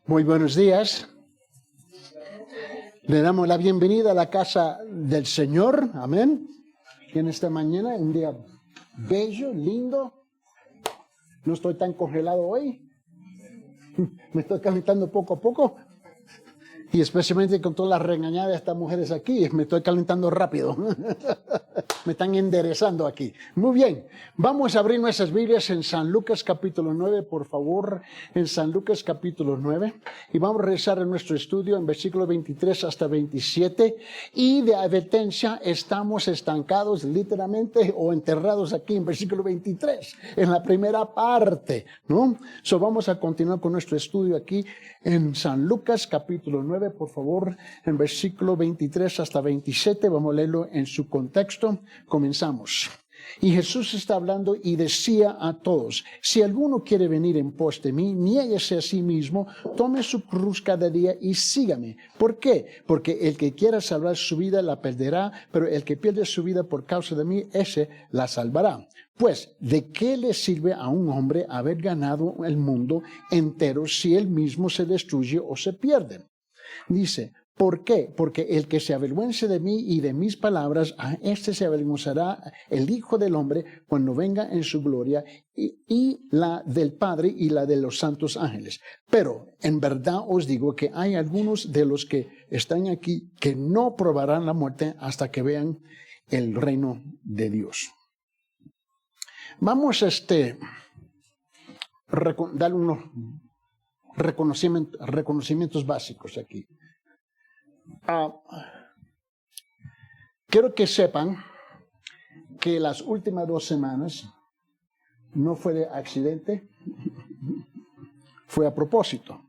Muy buenos días. Le damos la bienvenida a la casa del Señor. Amén. Y en esta mañana, un día bello, lindo. No estoy tan congelado hoy. Me estoy calentando poco a poco. Y especialmente con todas las regañadas de estas mujeres aquí, me estoy calentando rápido. Me están enderezando aquí. Muy bien, vamos a abrir nuestras Biblias en San Lucas capítulo 9, por favor, en San Lucas capítulo 9. Y vamos a regresar en nuestro estudio en versículos 23 hasta 27. Y de advertencia, estamos estancados literalmente o enterrados aquí en versículo 23, en la primera parte, ¿no? So vamos a continuar con nuestro estudio aquí en San Lucas capítulo 9, por favor, en versículo 23 hasta 27. Vamos a leerlo en su contexto. Comenzamos. Y Jesús está hablando y decía a todos: si alguno quiere venir en pos de mí, niéguese a sí mismo, tome su cruz cada día y sígame. ¿Por qué? Porque el que quiera salvar su vida la perderá, pero el que pierde su vida por causa de mí, ese la salvará. Pues, ¿de qué le sirve a un hombre haber ganado el mundo entero si él mismo se destruye o se pierde? Dice: ¿por qué? Porque el que se avergüence de mí y de mis palabras, a este se avergonzará el Hijo del Hombre cuando venga en su gloria, y la del Padre y la de los santos ángeles. Pero en verdad os digo que hay algunos de los que están aquí que no probarán la muerte hasta que vean el reino de Dios. Vamos a dar unos reconocimientos básicos aquí. Quiero que sepan que las últimas 2 semanas no fue de accidente, fue a propósito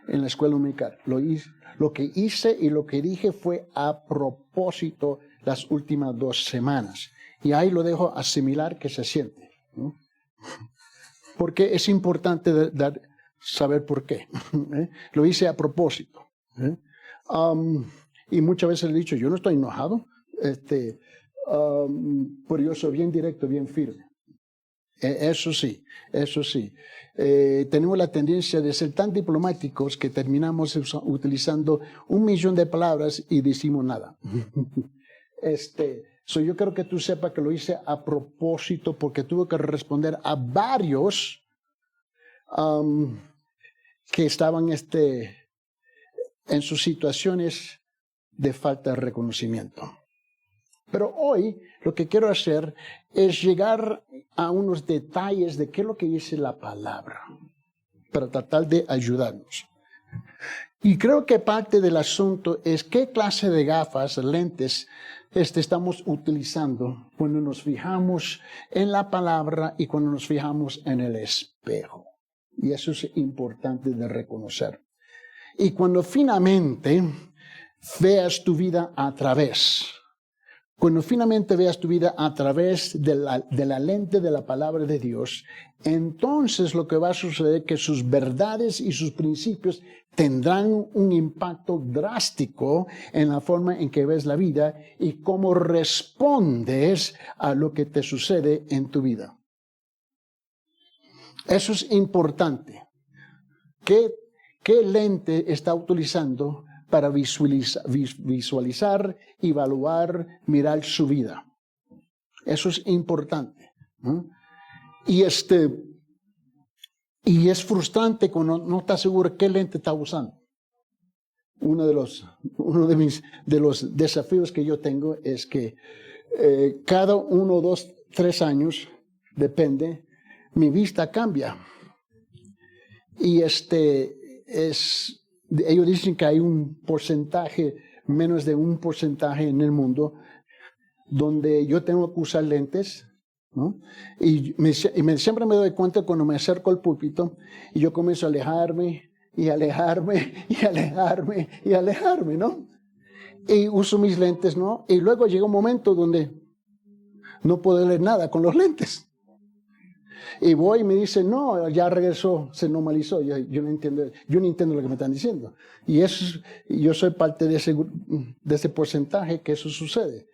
en la escuela dominical. Lo que hice y lo que dije fue a propósito las últimas 2 semanas. Y ahí lo dejo asimilar que se siente, ¿no? Porque es importante saber por qué. Lo hice a propósito. Y muchas veces le he dicho: yo no estoy enojado, pero yo soy bien directo, bien firme. Eso sí. Tenemos la tendencia de ser tan diplomáticos que terminamos utilizando 1,000,000 de palabras y decimos nada. Yo quiero que tú sepas que lo hice a propósito, porque tuve que responder a varios que estaban en sus situaciones de falta de reconocimiento. Pero hoy lo que quiero hacer es llegar a unos detalles de qué es lo que dice la palabra, para tratar de ayudarnos. Y creo que parte del asunto es qué clase de gafas, lentes, estamos utilizando cuando nos fijamos en la palabra y cuando nos fijamos en el espejo. Y eso es importante de reconocer. Y cuando finalmente veas tu vida a través, de la lente de la palabra de Dios, entonces lo que va a suceder es que sus verdades y sus principios tendrán un impacto drástico en la forma en que ves la vida y cómo respondes a lo que te sucede en tu vida. Eso es importante. ¿Qué lente está utilizando para visualizar, evaluar, mirar su vida? Eso es importante, ¿no? Y es frustrante cuando no estás seguro qué lente está usando. Uno de los desafíos que yo tengo es que cada 1, 2, 3 años, depende, mi vista cambia. Y ellos dicen que hay un porcentaje, menos de 1% en el mundo, donde yo tengo que usar lentes, ¿no? Y siempre me doy cuenta cuando me acerco al púlpito y yo comienzo a alejarme, ¿no? Y uso mis lentes, ¿no? Y luego llega un momento donde no puedo leer nada con los lentes. Y voy y me dicen: no, ya regresó, se normalizó. Yo no entiendo lo que me están diciendo. Y yo soy parte de ese porcentaje que eso sucede.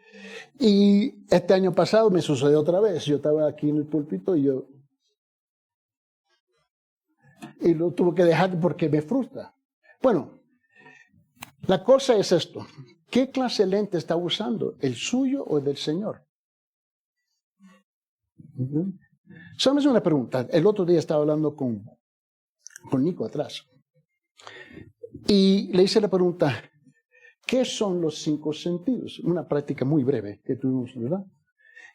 Y este año pasado me sucedió otra vez. Yo estaba aquí en el púlpito y yo y lo tuve que dejar porque me frustra. Bueno, la cosa es esto. ¿Qué clase de lente está usando? ¿El suyo o el del Señor? Sabes una pregunta. El otro día estaba hablando con Nico atrás. Y le hice la pregunta, ¿qué son los 5 sentidos? Una práctica muy breve que tuvimos, ¿verdad?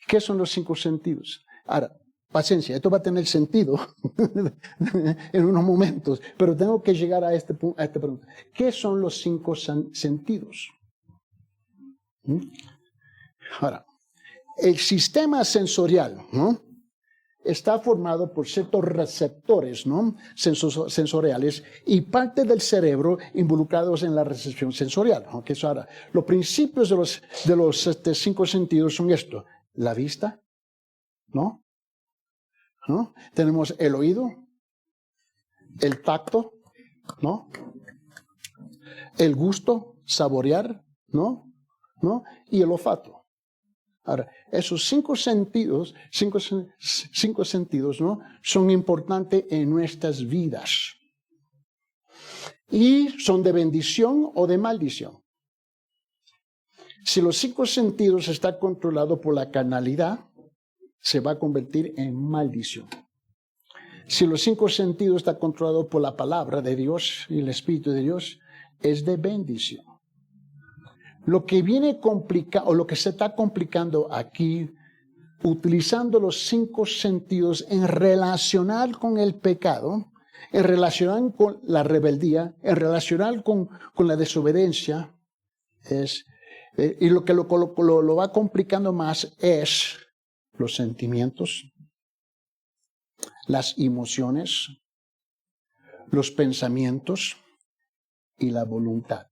¿Qué son los 5 sentidos? Ahora, paciencia, esto va a tener sentido en unos momentos, pero tengo que llegar a esta pregunta. ¿Qué son los 5 sentidos? Ahora, el sistema sensorial, ¿no?, está formado por ciertos receptores, ¿no?, sensoriales y parte del cerebro involucrados en la recepción sensorial. ¿Okay? Ahora, los principios de los 5 sentidos son esto: la vista, ¿no? Tenemos el oído, el tacto, ¿no?, el gusto, saborear, ¿no? Y el olfato. Ahora, esos 5 sentidos, cinco sentidos, ¿no?, son importantes en nuestras vidas. Y son de bendición o de maldición. Si los 5 sentidos están controlados por la carnalidad, se va a convertir en maldición. Si los 5 sentidos están controlados por la palabra de Dios y el Espíritu de Dios, es de bendición. Lo que viene complicado, o lo que se está complicando aquí, utilizando los 5 sentidos en relacionar con el pecado, en relacionar con la rebeldía, en relacionar con la desobediencia, y lo que lo va complicando más es los sentimientos, las emociones, los pensamientos y la voluntad.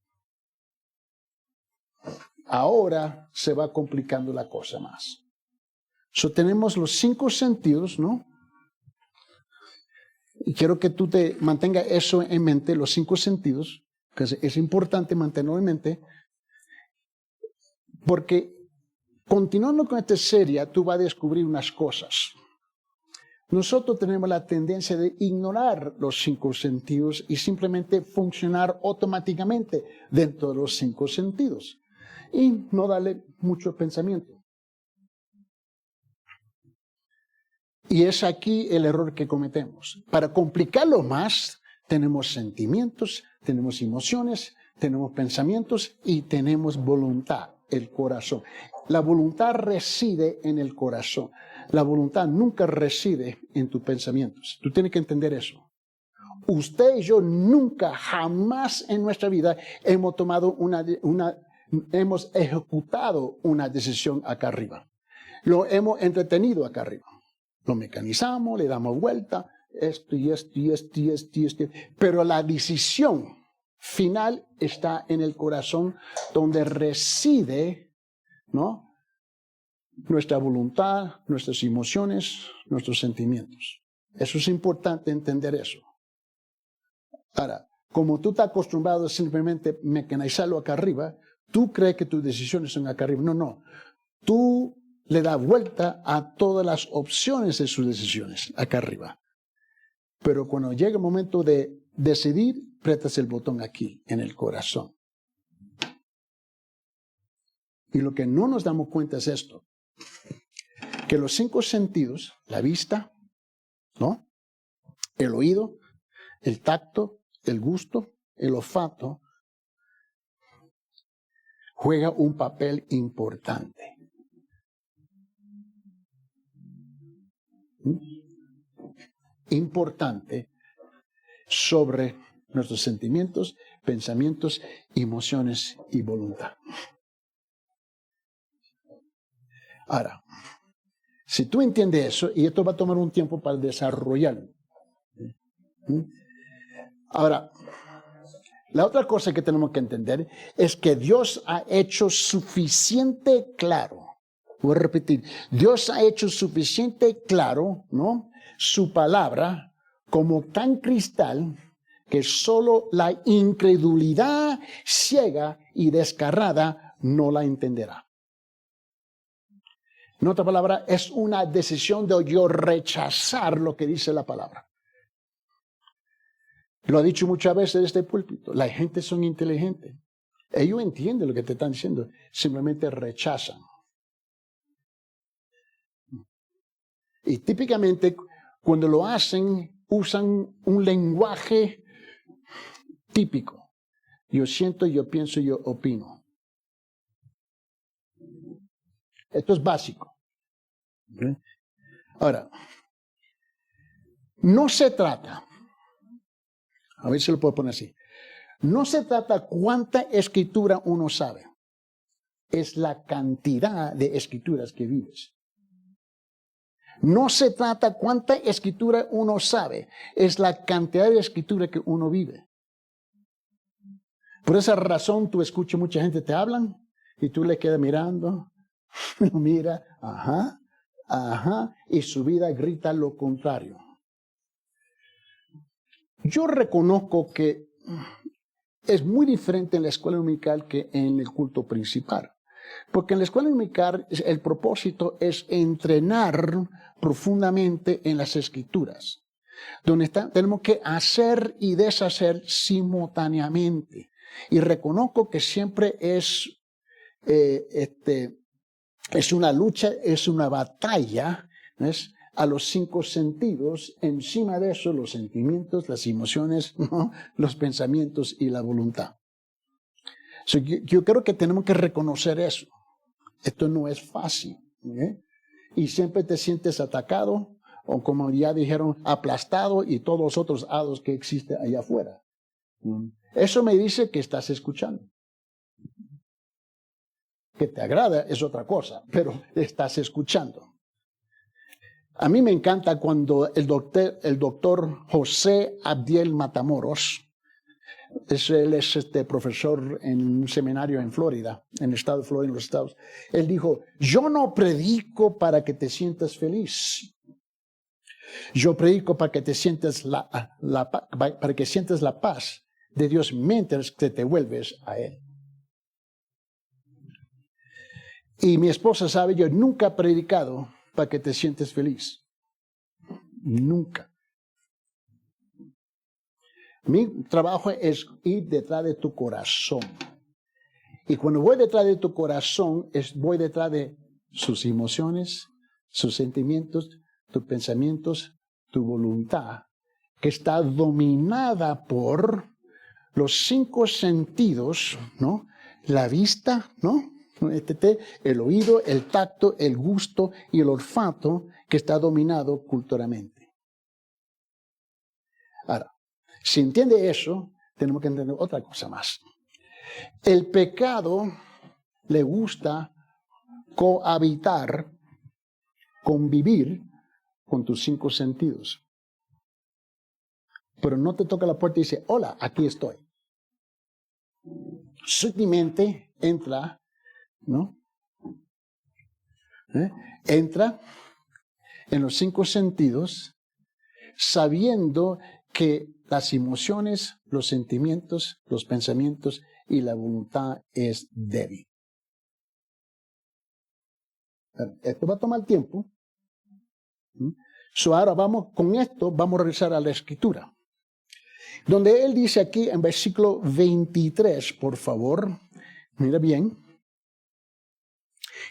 Ahora se va complicando la cosa más. Tenemos los 5 sentidos, ¿no? Y quiero que tú te mantengas eso en mente, los 5 sentidos, que es importante mantenerlo en mente, porque continuando con esta serie, tú vas a descubrir unas cosas. Nosotros tenemos la tendencia de ignorar los 5 sentidos y simplemente funcionar automáticamente dentro de los 5 sentidos y no darle mucho pensamiento. Y es aquí el error que cometemos. Para complicarlo más, tenemos sentimientos, tenemos emociones, tenemos pensamientos y tenemos voluntad, el corazón. La voluntad reside en el corazón. La voluntad nunca reside en tus pensamientos. Tú tienes que entender eso. Usted y yo nunca, jamás en nuestra vida hemos tomado hemos ejecutado una decisión acá arriba. Lo hemos entretenido acá arriba. Lo mecanizamos, le damos vuelta, esto y esto y esto y esto y esto. Pero la decisión final está en el corazón, donde reside, ¿no?, nuestra voluntad, nuestras emociones, nuestros sentimientos. Eso es importante entender eso. Ahora, como tú estás acostumbrado a simplemente mecanizarlo acá arriba, tú crees que tus decisiones son acá arriba. No. Tú le das vuelta a todas las opciones de sus decisiones acá arriba. Pero cuando llega el momento de decidir, apretas el botón aquí, en el corazón. Y lo que no nos damos cuenta es esto: que los 5 sentidos, la vista, ¿no?, el oído, el tacto, el gusto, el olfato, juega un papel importante. Importante sobre nuestros sentimientos, pensamientos, emociones y voluntad. Ahora, si tú entiendes eso, y esto va a tomar un tiempo para desarrollarlo. Ahora, la otra cosa que tenemos que entender es que Dios ha hecho suficiente claro. Voy a repetir, Dios ha hecho suficiente claro, ¿no?, su palabra como tan cristal que solo la incredulidad ciega y descarada no la entenderá. En otra palabra, es una decisión de yo rechazar lo que dice la palabra. Lo ha dicho muchas veces en este púlpito. La gente son inteligentes. Ellos entienden lo que te están diciendo. Simplemente rechazan. Y típicamente cuando lo hacen, usan un lenguaje típico. Yo siento, yo pienso, yo opino. Esto es básico. ¿Okay? Ahora, no se trata, a ver si lo puedo poner así, no se trata cuánta escritura uno sabe, es la cantidad de escrituras que vives. No se trata cuánta escritura uno sabe, es la cantidad de escritura que uno vive. Por esa razón tú escuchas mucha gente te hablan y tú le quedas mirando, lo mira, ajá, y su vida grita lo contrario. Yo reconozco que es muy diferente en la escuela dominical que en el culto principal. Porque en la escuela dominical el propósito es entrenar profundamente en las escrituras. Donde tenemos que hacer y deshacer simultáneamente. Y reconozco que siempre es una lucha, es una batalla, ¿ves? A los 5 sentidos, encima de eso los sentimientos, las emociones, ¿no? Los pensamientos y la voluntad. So, yo creo que tenemos que reconocer eso. Esto no es fácil. ¿Eh? Y siempre te sientes atacado, o como ya dijeron, aplastado y todos los otros hados que existen allá afuera. Eso me dice que estás escuchando. Que te agrada es otra cosa, pero estás escuchando. A mí me encanta cuando el doctor José Abdiel Matamoros, él es profesor en un seminario en Florida, en el estado de Florida, en los Estados. Él dijo, yo no predico para que te sientas feliz. Yo predico para que te sientas para que sientas la paz de Dios mientras que te vuelves a Él. Y mi esposa sabe, yo nunca he predicado para que te sientes feliz. Nunca. Mi trabajo es ir detrás de tu corazón. Y cuando voy detrás de tu corazón, voy detrás de sus emociones, sus sentimientos, tus pensamientos, tu voluntad, que está dominada por los 5 sentidos, ¿no? La vista, ¿no? El oído, el tacto, el gusto y el olfato, que está dominado culturalmente. Ahora, si entiende eso, tenemos que entender otra cosa más. El pecado le gusta cohabitar, convivir con tus 5 sentidos. Pero no te toca la puerta y dice, hola, aquí estoy. Sutilmente entra, ¿no? Entra en los 5 sentidos, sabiendo que las emociones, los sentimientos, los pensamientos y la voluntad es débil. Esto va a tomar tiempo. Ahora con esto vamos a regresar a la Escritura. Donde él dice aquí en versículo 23, por favor, mira bien.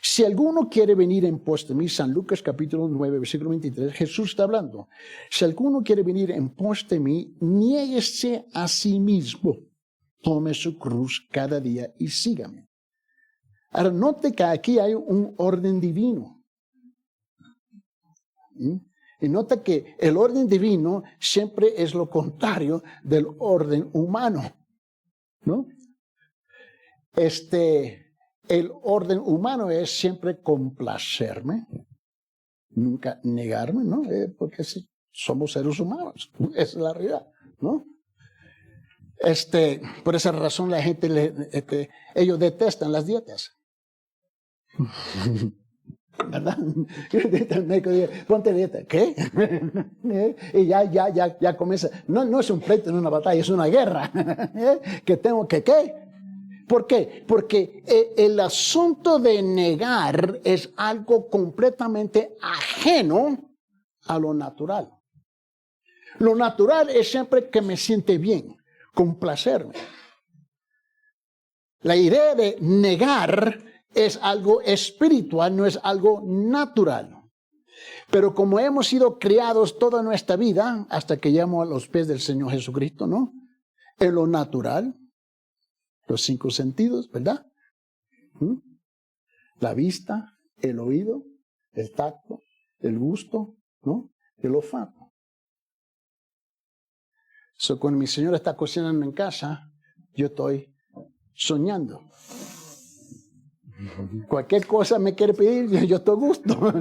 Si alguno quiere venir en pos de mí, San Lucas capítulo 9, versículo 23, Jesús está hablando. Si alguno quiere venir en pos de mí, niéguese a sí mismo, tome su cruz cada día y sígame. Ahora, note que aquí hay un orden divino. Y nota que el orden divino siempre es lo contrario del orden humano, ¿no? El orden humano es siempre complacerme, nunca negarme, ¿no? Porque somos seres humanos, esa es la realidad, ¿no? Por esa razón la gente, ellos detestan las dietas. ¿Verdad? El médico dice, ponte dieta. ¿Qué? Y ya comienza. No es un pleito, no es una batalla, es una guerra. Que tengo que, ¿qué? ¿Por qué? Porque el asunto de negar es algo completamente ajeno a lo natural. Lo natural es siempre que me siente bien, complacerme. La idea de negar es algo espiritual, no es algo natural. Pero como hemos sido criados toda nuestra vida, hasta que llegamos a los pies del Señor Jesucristo, ¿no? En lo natural, los 5 sentidos, ¿verdad? La vista, el oído, el tacto, el gusto, ¿no? El olfato. So, cuando mi señora está cocinando en casa, yo estoy soñando. Cualquier cosa me quiere pedir, yo estoy a gusto.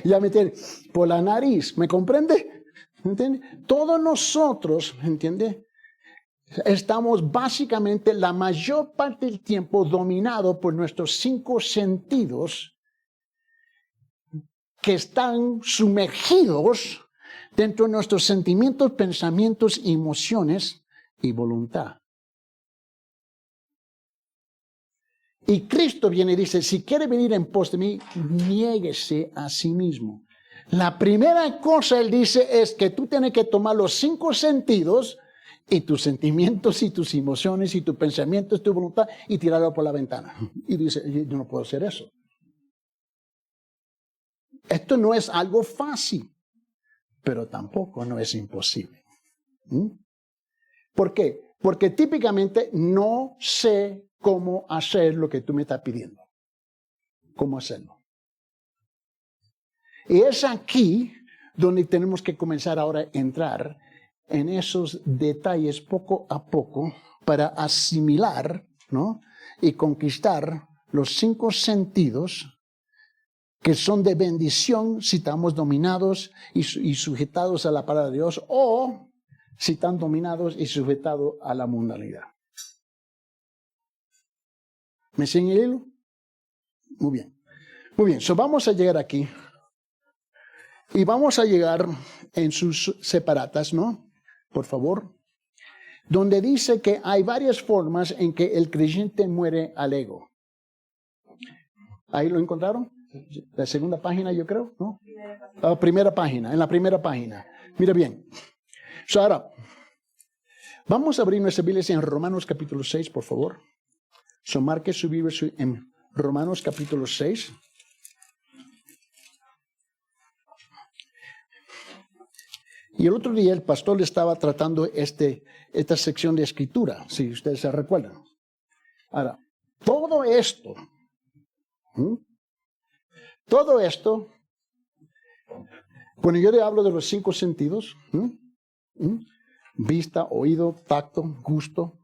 Ya me tiene por la nariz, ¿me comprende? ¿Entiende? Todos nosotros, ¿entiende? Estamos básicamente la mayor parte del tiempo dominados por nuestros 5 sentidos que están sumergidos dentro de nuestros sentimientos, pensamientos, emociones y voluntad. Y Cristo viene y dice, si quiere venir en pos de mí, niéguese a sí mismo. La primera cosa Él dice es que tú tienes que tomar los 5 sentidos y tus sentimientos y tus emociones y tus pensamientos, tu voluntad y tirarlo por la ventana. Y dice, yo no puedo hacer eso. Esto no es algo fácil, pero tampoco no es imposible. ¿Por qué? Porque típicamente no sé cómo hacer lo que tú me estás pidiendo. ¿Cómo hacerlo? Y es aquí donde tenemos que comenzar ahora a entrar en esos detalles poco a poco para asimilar, ¿no? Y conquistar los 5 sentidos que son de bendición si estamos dominados y sujetados a la palabra de Dios, o si están dominados y sujetados a la mundanalidad. ¿Me siguen el hilo? Muy bien. Muy bien, so vamos a llegar aquí. Y vamos a llegar en sus separatas, ¿no? Por favor. Donde dice que hay varias formas en que el creyente muere al ego. ¿Ahí lo encontraron? La segunda página, yo creo, ¿no? Primera página, en la primera página. Mira bien. So, ahora, vamos a abrir nuestra Biblia en Romanos capítulo 6, por favor. So, marque su Biblia en Romanos capítulo 6. Y el otro día el pastor le estaba tratando esta sección de escritura, si ustedes se recuerdan. Ahora, todo esto, cuando yo le hablo de los 5 sentidos, vista, oído, tacto, gusto,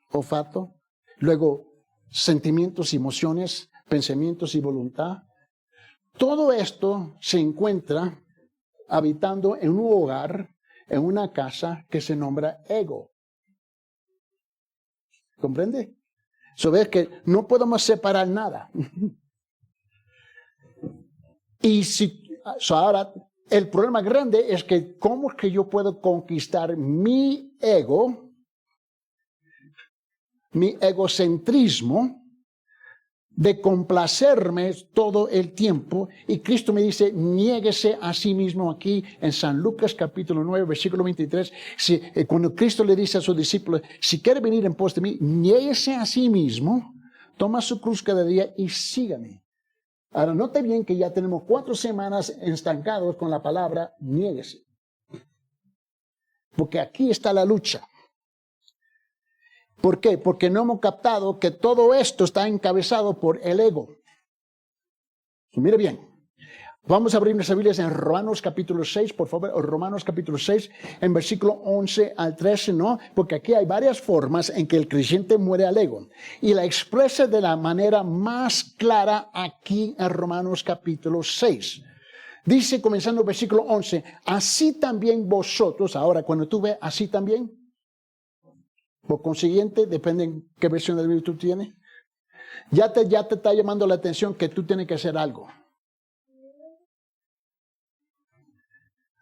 olfato, luego sentimientos, emociones, pensamientos y voluntad, todo esto se encuentra habitando en un hogar, en una casa que se nombra ego. ¿Comprende? Ves que no podemos separar nada. Y ahora el problema grande es que ¿cómo es que yo puedo conquistar mi ego, mi egocentrismo, de complacerme todo el tiempo? Y Cristo me dice, niéguese a sí mismo aquí en San Lucas capítulo 9, versículo 23. Cuando Cristo le dice a sus discípulos, si quiere venir en pos de mí, niéguese a sí mismo, toma su cruz cada día y sígame. Ahora, note bien que ya tenemos 4 semanas estancados con la palabra niéguese. Porque aquí está la lucha. ¿Por qué? Porque no hemos captado que todo esto está encabezado por el ego. Mire bien, vamos a abrir nuestras Biblias en Romanos capítulo 6, por favor, Romanos capítulo 6, en versículo 11 al 13, ¿no? Porque aquí hay varias formas en que el creyente muere al ego. Y la expresa de la manera más clara aquí en Romanos capítulo 6. Dice, comenzando el versículo 11, así también vosotros, ahora cuando tú ves así también, por consiguiente, depende en qué versión del Biblia tú tienes, ya te está llamando la atención que tú tienes que hacer algo.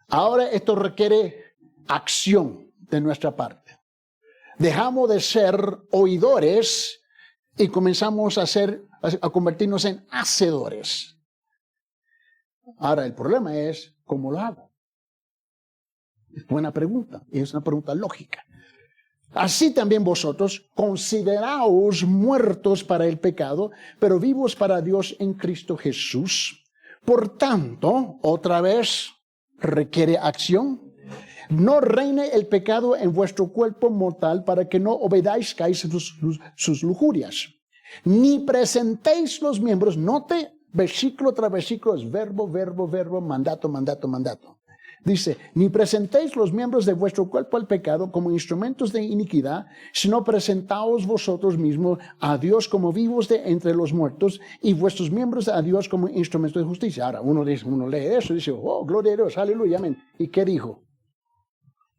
Ahora esto requiere acción de nuestra parte. Dejamos de ser oidores y comenzamos a convertirnos en hacedores. Ahora el problema es, ¿cómo lo hago? Buena pregunta, y es una pregunta lógica. Así también vosotros, consideraos muertos para el pecado, pero vivos para Dios en Cristo Jesús. Por tanto, otra vez, requiere acción. No reine el pecado en vuestro cuerpo mortal para que no obedezcáis sus lujurias. Ni presentéis los miembros, note, versículo tras versículo, es verbo, verbo, verbo, mandato, mandato, mandato. Dice, ni presentéis los miembros de vuestro cuerpo al pecado como instrumentos de iniquidad, sino presentaos vosotros mismos a Dios como vivos de entre los muertos y vuestros miembros a Dios como instrumentos de justicia. Ahora, uno lee eso y dice, oh, gloria a Dios, aleluya, amén. ¿Y qué dijo?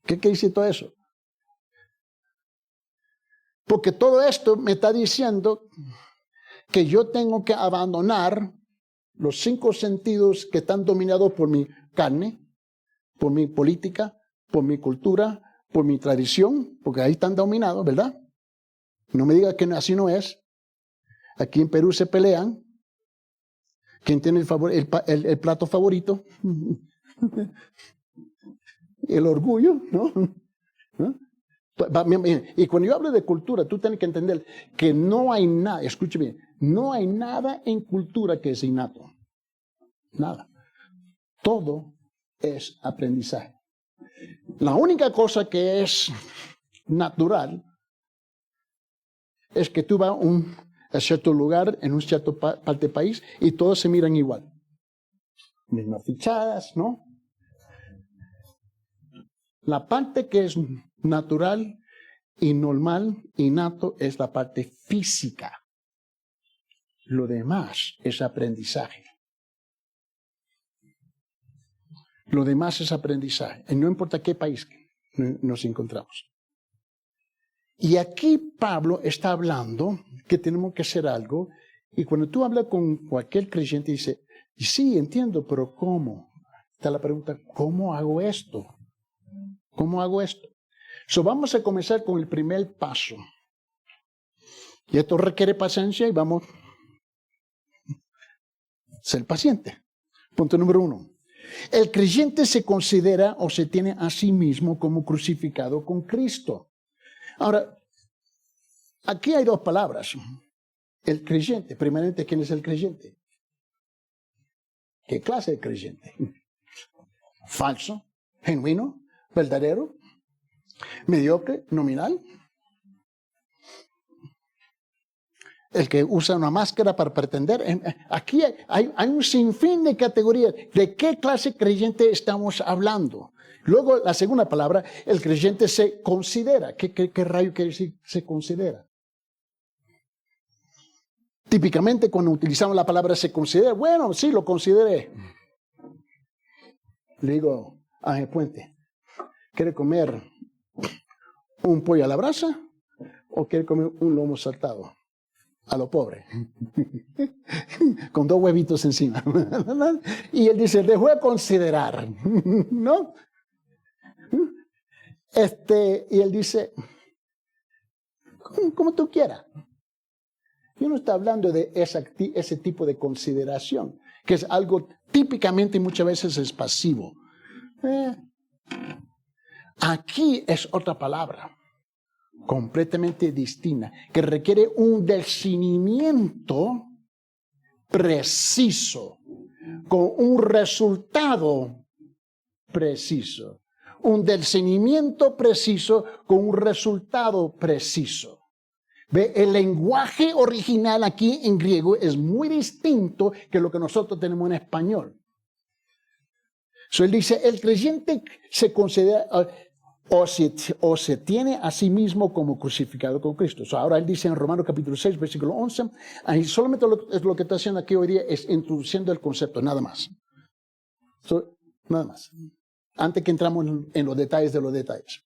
¿Qué dice todo eso? Porque todo esto me está diciendo que yo tengo que abandonar los 5 sentidos que están dominados por mi carne, por mi política, por mi cultura, por mi tradición, porque ahí están dominados, ¿verdad? No me diga que así no es. Aquí en Perú se pelean. ¿Quién tiene el plato favorito? El orgullo, ¿no? ¿No? Y cuando yo hablo de cultura, tú tienes que entender que no hay nada, escuche bien, no hay nada en cultura que es innato. Nada. Todo es aprendizaje. La única cosa que es natural es que tú vas a cierto lugar, en un cierto parte del país, y todos se miran igual. Mismas fichadas, ¿no? La parte que es natural y normal, innato, es la parte física. Lo demás es aprendizaje. Lo demás es aprendizaje. Y no importa qué país nos encontramos. Y aquí Pablo está hablando que tenemos que hacer algo. Y cuando tú hablas con cualquier creyente, dice, sí, entiendo, pero ¿cómo? Está la pregunta, ¿cómo hago esto? ¿Cómo hago esto? Vamos a comenzar con el primer paso. Y esto requiere paciencia y vamos a ser pacientes. Punto número 1. El creyente se considera o se tiene a sí mismo como crucificado con Cristo. Ahora, aquí hay 2 palabras. El creyente, primeramente, ¿quién es el creyente? ¿Qué clase de creyente? ¿Falso? ¿Genuino? ¿Verdadero? ¿Mediocre? ¿Nominal? El que usa una máscara para pretender. Aquí hay un sinfín de categorías. ¿De qué clase de creyente estamos hablando? Luego, la segunda palabra, el creyente se considera. ¿Qué rayo quiere decir se considera? Típicamente, cuando utilizamos la palabra se considera, bueno, sí, lo consideré. Le digo a Ángel Puente, ¿quiere comer un pollo a la brasa o quiere comer un lomo saltado? A lo pobre, con 2 huevitos encima. Y él dice, dejó de considerar, ¿no? Y él dice, como tú quieras. Yo no estoy hablando de ese tipo de consideración, que es algo típicamente muchas veces es pasivo. Aquí es otra palabra, completamente distinta, que requiere un discernimiento preciso, con un resultado preciso. Un discernimiento preciso con un resultado preciso. ¿Ve? El lenguaje original aquí en griego es muy distinto que lo que nosotros tenemos en español. Él dice, el creyente se considera o se tiene a sí mismo como crucificado con Cristo. Ahora él dice en Romanos capítulo 6, versículo 11, ahí solamente lo que está haciendo aquí hoy día es introduciendo el concepto, nada más. Nada más. Antes que entramos en los detalles de los detalles.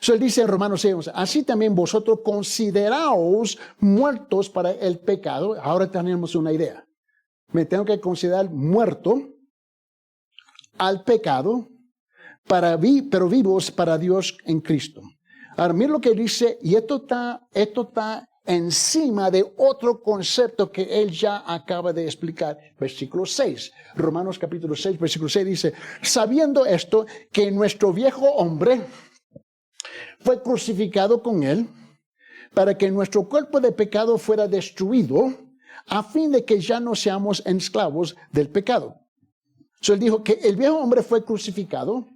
Él dice en Romanos 6, 11, así también vosotros consideraos muertos para el pecado. Ahora tenemos una idea. Me tengo que considerar muerto al pecado, pero vivos para Dios en Cristo. Ahora, mira lo que dice, y esto está encima de otro concepto que él ya acaba de explicar. Versículo 6, Romanos capítulo 6, versículo 6 dice, sabiendo esto, que nuestro viejo hombre fue crucificado con él, para que nuestro cuerpo de pecado fuera destruido, a fin de que ya no seamos esclavos del pecado. Entonces él dijo que el viejo hombre fue crucificado.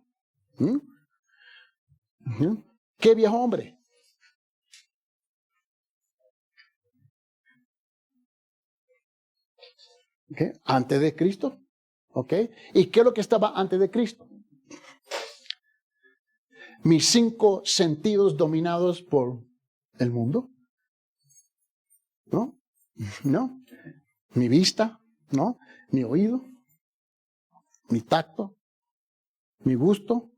¿Qué viejo hombre? Okay. Antes de Cristo. Okay. ¿Y qué es lo que estaba antes de Cristo? Mis 5 sentidos dominados por el mundo. ¿No? ¿No? Mi vista, ¿no? Mi oído, mi tacto, mi gusto,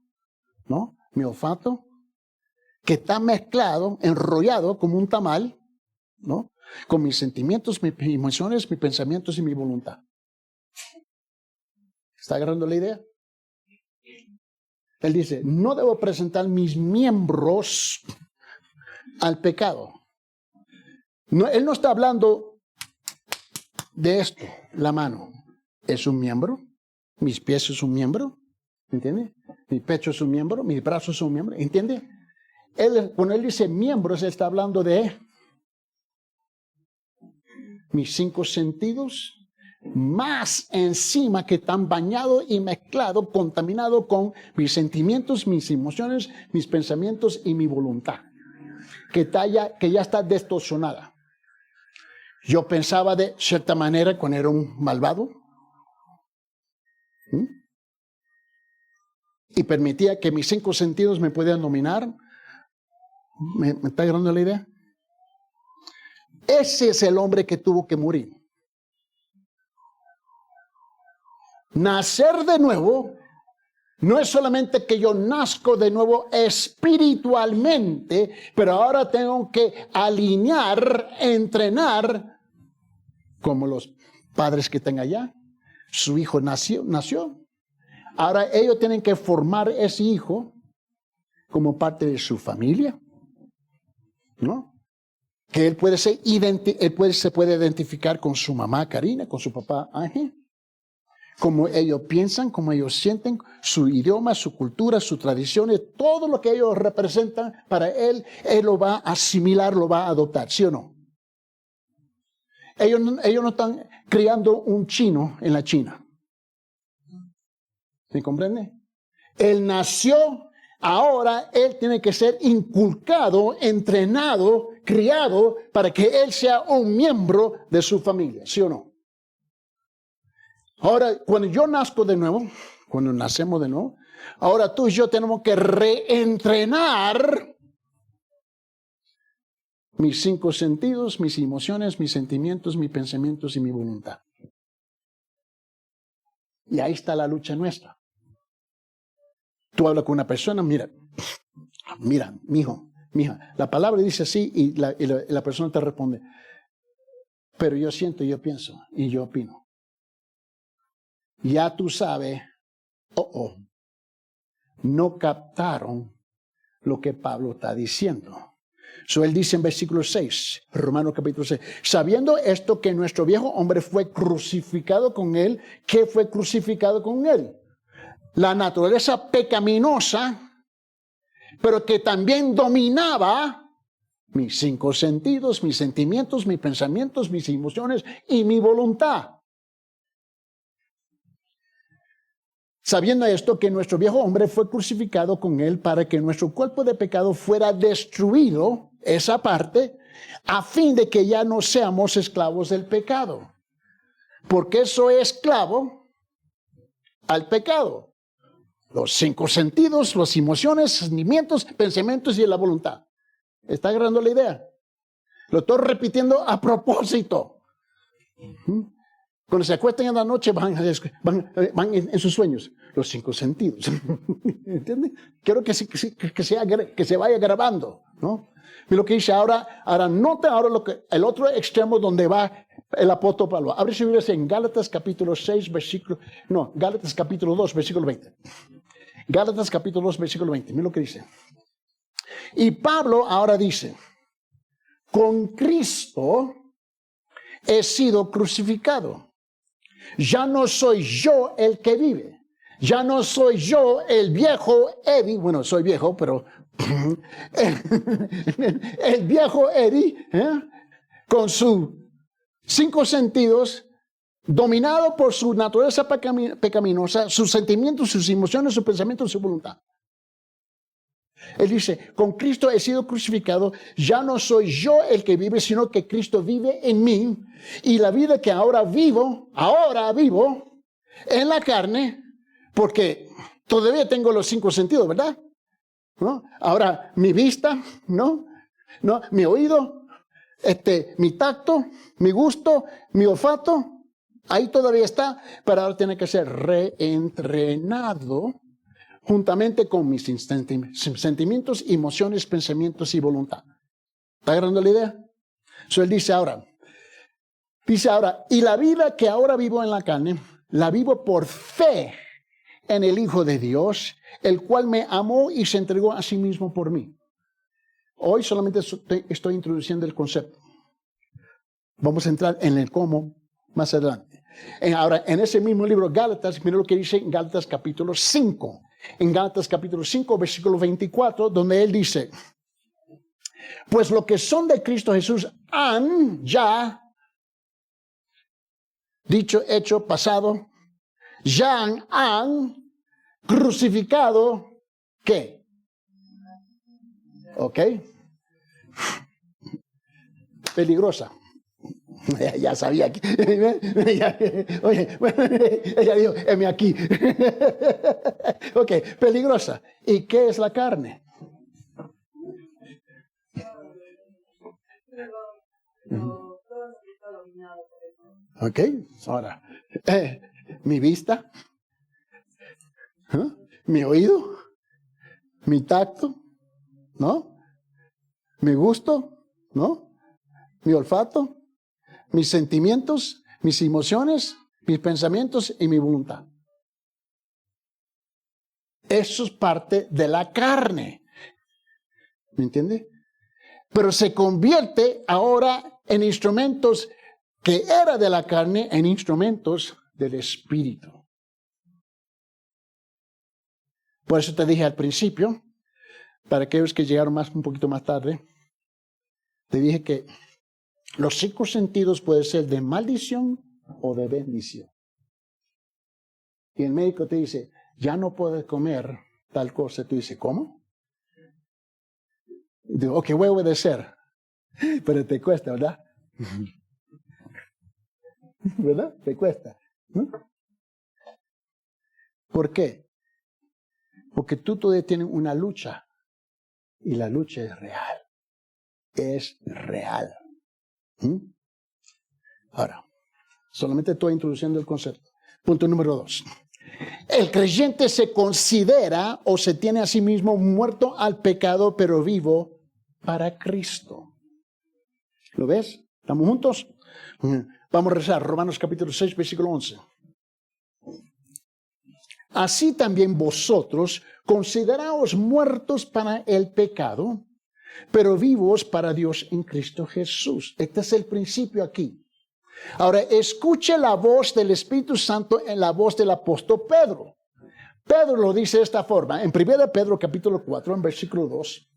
¿no? Mi olfato, que está mezclado, enrollado como un tamal, ¿no? Con mis sentimientos, mis emociones, mis pensamientos y mi voluntad. ¿Está agarrando la idea? Él dice, no debo presentar mis miembros al pecado. No, él no está hablando de esto, la mano. Es un miembro, mis pies es un miembro, ¿entiende? Mi pecho es un miembro, mis brazos son un miembro, ¿entiende? Cuando él dice miembros, él está hablando de mis 5 sentidos, más encima que están bañados y mezclados, contaminados con mis sentimientos, mis emociones, mis pensamientos y mi voluntad, que ya está distorsionada. Yo pensaba de cierta manera cuando era un malvado, y permitía que mis 5 sentidos me pudieran dominar. ¿Me está agarrando la idea? Ese es el hombre que tuvo que morir. Nacer de nuevo no es solamente que yo nazco de nuevo espiritualmente, pero ahora tengo que alinear, entrenar, como los padres que están allá. Su hijo nació. Ahora ellos tienen que formar ese hijo como parte de su familia, ¿no? Que él se puede identificar con su mamá Karina, con su papá Ángel, como ellos piensan, como ellos sienten, su idioma, su cultura, sus tradiciones, todo lo que ellos representan para él lo va a asimilar, lo va a adoptar, ¿sí o no? Ellos no están criando un chino en la China. ¿Se comprende? Él nació. Ahora él tiene que ser inculcado, entrenado, criado para que él sea un miembro de su familia, ¿sí o no? Ahora, cuando yo nazco de nuevo, cuando nacemos de nuevo, ahora tú y yo tenemos que reentrenar mis 5 sentidos, mis emociones, mis sentimientos, mis pensamientos y mi voluntad. Y ahí está la lucha nuestra. Tú hablas con una persona, mira, mijo, mija, la palabra dice así y la persona te responde, pero yo siento, yo pienso y yo opino. Ya tú sabes, no captaron lo que Pablo está diciendo. Él dice en versículo 6, Romanos capítulo 6, sabiendo esto que nuestro viejo hombre fue crucificado con él, ¿qué fue crucificado con él? La naturaleza pecaminosa, pero que también dominaba mis 5 sentidos, mis sentimientos, mis pensamientos, mis emociones y mi voluntad. Sabiendo esto, que nuestro viejo hombre fue crucificado con él para que nuestro cuerpo de pecado fuera destruido, esa parte, a fin de que ya no seamos esclavos del pecado. Porque soy esclavo al pecado. Los 5 sentidos, las emociones, sentimientos, pensamientos y la voluntad. ¿Está agarrando la idea? Lo estoy repitiendo a propósito. Cuando se acuestan en la noche van en sus sueños. Los 5 sentidos. ¿Entiende? Quiero que se vaya grabando, ¿no? Y lo que dice ahora nota ahora el otro extremo donde va el apóstol Pablo. Abre su Biblia en Gálatas capítulo 6, Gálatas capítulo 2, versículo 20. Gálatas capítulo 2, versículo 20. Mira lo que dice. Y Pablo ahora dice, con Cristo he sido crucificado. Ya no soy yo el que vive. Ya no soy yo el viejo Eddie. Bueno, soy viejo, pero el viejo Eddie, con sus 5 sentidos, dominado por su naturaleza pecaminosa, sus sentimientos, sus emociones, sus pensamientos, su voluntad. Él dice, con Cristo he sido crucificado, ya no soy yo el que vive, sino que Cristo vive en mí, y la vida que ahora vivo en la carne, porque todavía tengo los 5 sentidos, ¿verdad? ¿No? Ahora, mi vista, ¿no? Mi oído, mi tacto, mi gusto, mi olfato, ahí todavía está, pero ahora tiene que ser reentrenado juntamente con mis sentimientos, emociones, pensamientos y voluntad. ¿Está agarrando la idea? So, él dice ahora, y la vida que ahora vivo en la carne, la vivo por fe en el Hijo de Dios, el cual me amó y se entregó a sí mismo por mí. Hoy solamente estoy introduciendo el concepto. Vamos a entrar en el cómo más adelante. Ahora, en ese mismo libro, Gálatas, mira lo que dice en Gálatas capítulo 5. En Gálatas capítulo 5, versículo 24, donde él dice, pues lo que son de Cristo Jesús han ya, dicho, hecho, pasado, ya han crucificado, ¿qué? ¿Ok? Peligrosa. Ya sabía que... Oye, bueno, ella dijo, heme aquí. Ok, peligrosa. ¿Y qué es la carne? Ok, ahora, mi vista, mi oído, mi tacto, ¿no? Mi gusto, ¿no? Mi olfato, mis sentimientos, mis emociones, mis pensamientos y mi voluntad. Eso es parte de la carne. ¿Me entiende? Pero se convierte ahora en instrumentos que era de la carne, en instrumentos del Espíritu. Por eso te dije al principio, para aquellos que llegaron un poquito más tarde, te dije que los 5 sentidos pueden ser de maldición o de bendición. Y el médico te dice, ya no puedes comer tal cosa. Tú dices, ¿cómo? Y digo, ok, voy a obedecer. Pero te cuesta, ¿verdad? ¿Verdad? Te cuesta. ¿No? ¿Por qué? Porque tú todavía tienes una lucha. Y la lucha es real. Es real. Ahora, solamente estoy introduciendo el concepto. Punto número 2. El creyente se considera o se tiene a sí mismo muerto al pecado, pero vivo para Cristo. ¿Lo ves? ¿Estamos juntos? Vamos a rezar. Romanos capítulo 6, versículo 11. Así también vosotros consideraos muertos para el pecado, pero vivos para Dios en Cristo Jesús. Este es el principio aquí. Ahora, escuche la voz del Espíritu Santo en la voz del apóstol Pedro. Pedro lo dice de esta forma. En 1 Pedro capítulo 4, en versículo 2.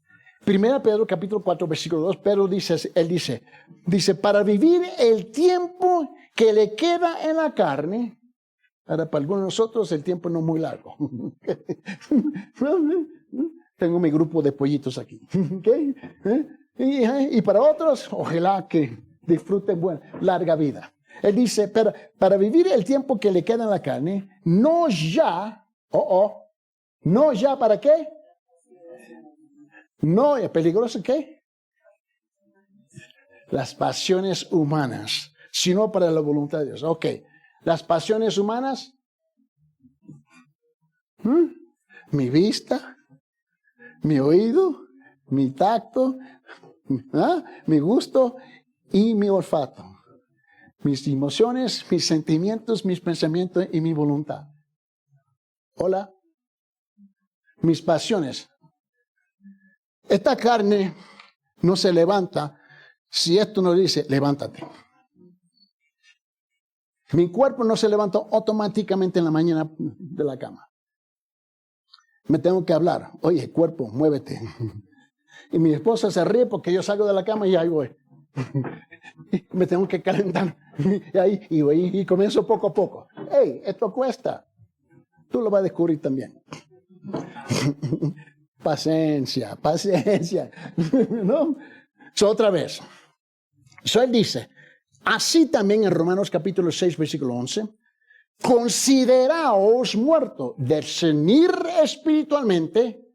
1 Pedro capítulo 4, versículo 2. Pedro dice, él dice, para vivir el tiempo que le queda en la carne. Ahora, para algunos de nosotros el tiempo no es muy largo. Tengo mi grupo de pollitos aquí. ¿Okay? Y para otros, ojalá que disfruten larga vida. Él dice, para vivir el tiempo que le queda en la carne, no ya, no ya, ¿para qué? No, ¿es peligroso qué? Las pasiones humanas, sino para la voluntad de Dios. Ok, las pasiones humanas, mi vista, mi oído, mi tacto, mi gusto y mi olfato. Mis emociones, mis sentimientos, mis pensamientos y mi voluntad. Hola. Mis pasiones. Esta carne no se levanta si esto nos dice, levántate. Mi cuerpo no se levanta automáticamente en la mañana de la cama. Me tengo que hablar. Oye, cuerpo, muévete. Y mi esposa se ríe porque yo salgo de la cama y ahí voy. Me tengo que calentar. Y voy y comienzo poco a poco. Hey, esto cuesta. Tú lo vas a descubrir también. Paciencia. ¿No? Otra vez. Él dice, así también en Romanos capítulo 6, versículo 11, consideraos muertos, discernir espiritualmente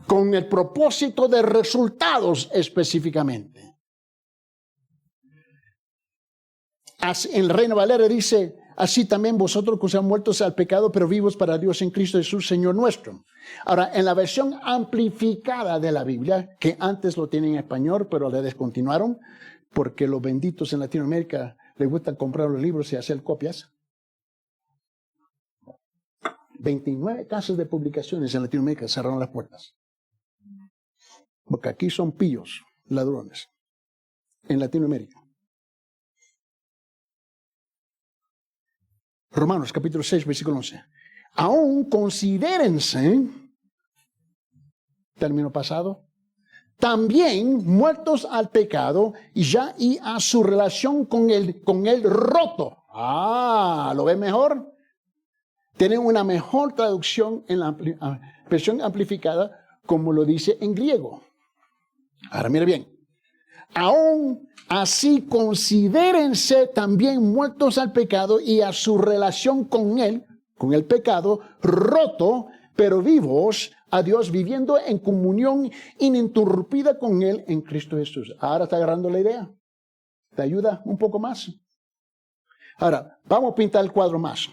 con el propósito de resultados específicamente. Así, en el Reina Valera dice, así también vosotros que sean muertos al pecado, pero vivos para Dios en Cristo Jesús, Señor nuestro. Ahora, en la versión amplificada de la Biblia, que antes lo tienen en español, pero le descontinuaron, porque los benditos en Latinoamérica les gusta comprar los libros y hacer copias. 29 casas de publicaciones en Latinoamérica cerraron las puertas. Porque aquí son pillos, ladrones, en Latinoamérica. Romanos capítulo 6, versículo 11. Aún considérense, término pasado, también muertos al pecado y a su relación con el roto. ¿Lo ve mejor? Tienen una mejor traducción en la versión amplificada, como lo dice en griego. Ahora mire bien. Aún así considérense también muertos al pecado y a su relación con el pecado, roto, pero vivos a Dios, viviendo en comunión ininterrumpida con Él en Cristo Jesús. Ahora está agarrando la idea. ¿Te ayuda un poco más? Ahora, vamos a pintar el cuadro más.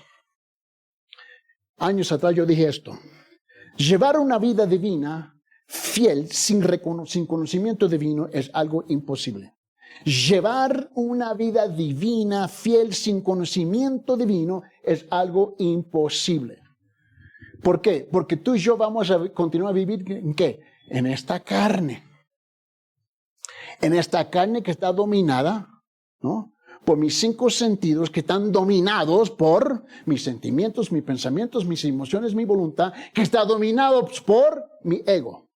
Años atrás yo dije esto. Llevar una vida divina fiel, sin conocimiento divino, es algo imposible. Llevar una vida divina, fiel, sin conocimiento divino, es algo imposible. ¿Por qué? Porque tú y yo vamos a continuar a vivir ¿en qué? En esta carne. En esta carne que está dominada, ¿no?, por mis 5 sentidos, que están dominados por mis sentimientos, mis pensamientos, mis emociones, mi voluntad, que está dominado por mi ego.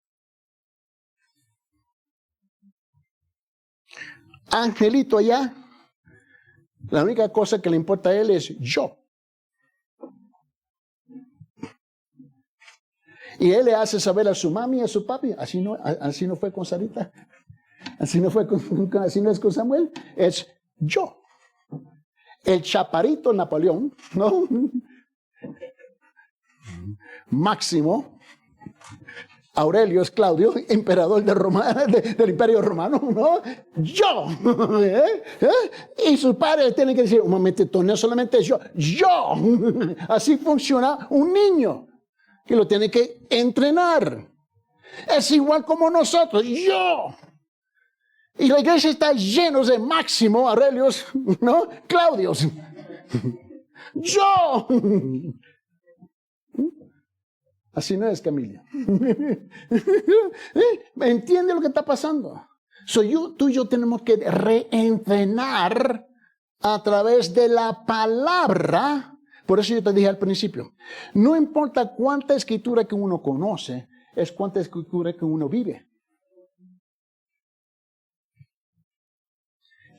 Angelito allá, la única cosa que le importa a él es yo. Y él le hace saber a su mami y a su papi, así no fue con Sarita, así no es con Samuel, es yo. El chaparito Napoleón, ¿no? Máximo, Aurelio es Claudio, emperador del Imperio Romano, ¿no? Yo. Y sus padres tienen que decir, un momentito, no solamente yo. Así funciona un niño, que lo tiene que entrenar. Es igual como nosotros, yo. Y la iglesia está llena de Máximo, Aurelios, ¿no? Claudios. Yo. Así no es, Camila. ¿Me entiende lo que está pasando? Tú y yo tenemos que reentrenar a través de la palabra. Por eso yo te dije al principio, no importa cuánta escritura que uno conoce, es cuánta escritura que uno vive.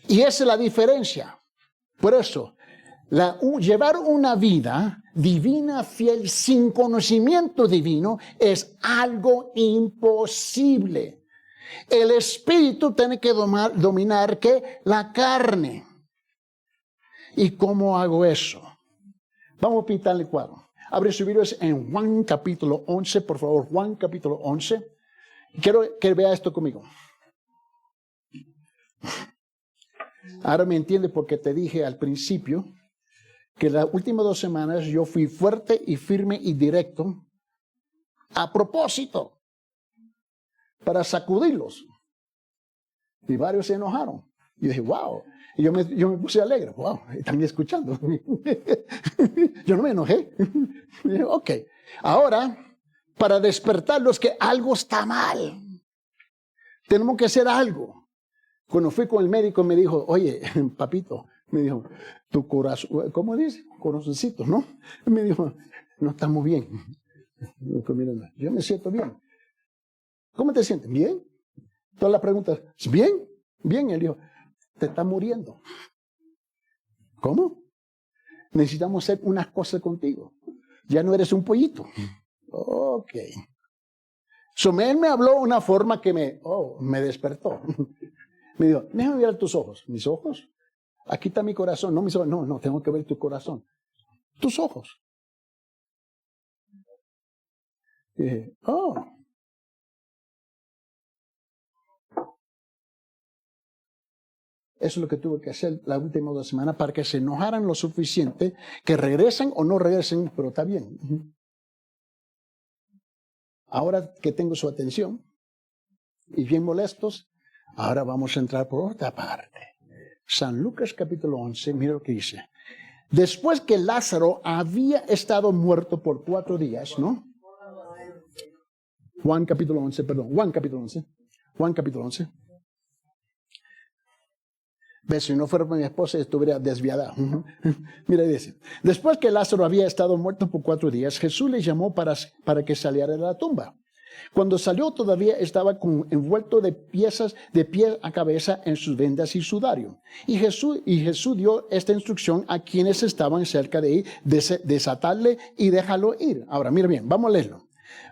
Y esa es la diferencia. Por eso, llevar una vida divina, fiel, sin conocimiento divino, es algo imposible. El espíritu tiene que dominar ¿qué? La carne. ¿Y cómo hago eso? Vamos a pintarle el cuadro. Abre su Biblia en Juan capítulo 11, por favor, Juan capítulo 11. Quiero que vea esto conmigo. Ahora me entiende porque te dije al principio que las últimas 2 semanas yo fui fuerte y firme y directo a propósito para sacudirlos. Y varios se enojaron. Y dije, wow. Y yo me puse alegre. Wow, están escuchando. Yo no me enojé. Y dije, ok. Ahora, para despertarlos que algo está mal, tenemos que hacer algo. Cuando fui con el médico me dijo, oye, papito, me dijo, tu corazón, ¿cómo dice? Corazoncito, ¿no? Me dijo, no estamos bien. Yo me siento bien. ¿Cómo te sientes? ¿Bien? Todas las preguntas, ¿bien? Bien. Él dijo, te está muriendo. ¿Cómo? Necesitamos hacer unas cosas contigo. Ya no eres un pollito. Ok. Él me habló de una forma que me despertó. Me dijo, déjame ver tus ojos. ¿Mis ojos? Aquí está mi corazón. No mis ojos. No, tengo que ver tu corazón. Tus ojos. Y dije, Eso es lo que tuve que hacer la última 2 semanas para que se enojaran lo suficiente, que regresen o no regresen, pero está bien. Ahora que tengo su atención y bien molestos, ahora vamos a entrar por otra parte. San Lucas capítulo 11, mira lo que dice. Después que Lázaro había estado muerto por 4 días, ¿no? Juan capítulo 11. ¿Ves? Si no fuera por mi esposa, estuviera desviada. Mira, dice, después que Lázaro había estado muerto por 4 días, Jesús le llamó para que saliera de la tumba. Cuando salió todavía estaba envuelto de pie a cabeza en sus vendas y sudario. Y Jesús dio esta instrucción a quienes estaban cerca de él, desatarle y déjalo ir. Ahora, mira bien, vamos a leerlo.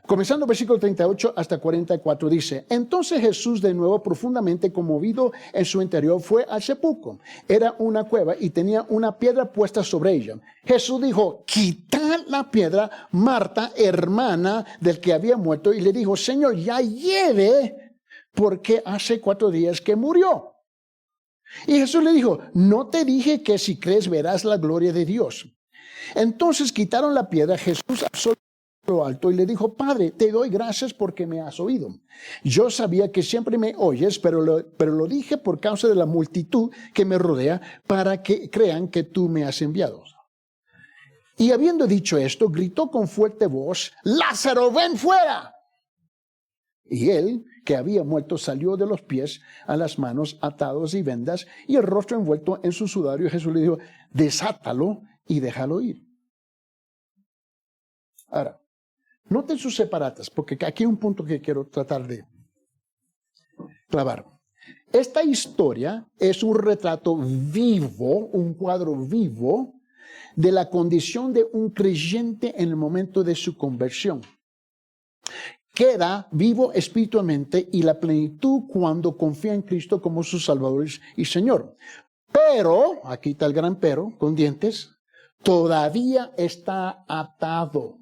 Comenzando versículo 38 hasta 44 dice, entonces Jesús de nuevo profundamente conmovido en su interior fue al sepulcro. Era una cueva y tenía una piedra puesta sobre ella. Jesús dijo, quitad la piedra. Marta, hermana del que había muerto, y le dijo, Señor, ya lleve, porque hace 4 días que murió. Y Jesús le dijo, no te dije que si crees verás la gloria de Dios. Entonces quitaron la piedra. Jesús absolvió lo alto y le dijo, Padre, te doy gracias porque me has oído. Yo sabía que siempre me oyes, pero lo dije por causa de la multitud que me rodea, para que crean que tú me has enviado. Y habiendo dicho esto, gritó con fuerte voz, Lázaro, ven fuera. Y él, que había muerto, salió de los pies a las manos atados y vendas, y el rostro envuelto en su sudario. Jesús le dijo, desátalo y déjalo ir. Ahora, noten sus separatas, porque aquí hay un punto que quiero tratar de clavar. Esta historia es un retrato vivo, un cuadro vivo de la condición de un creyente en el momento de su conversión. Queda vivo espiritualmente y la plenitud cuando confía en Cristo como su Salvador y Señor. Pero, aquí está el gran pero, con dientes, todavía está atado,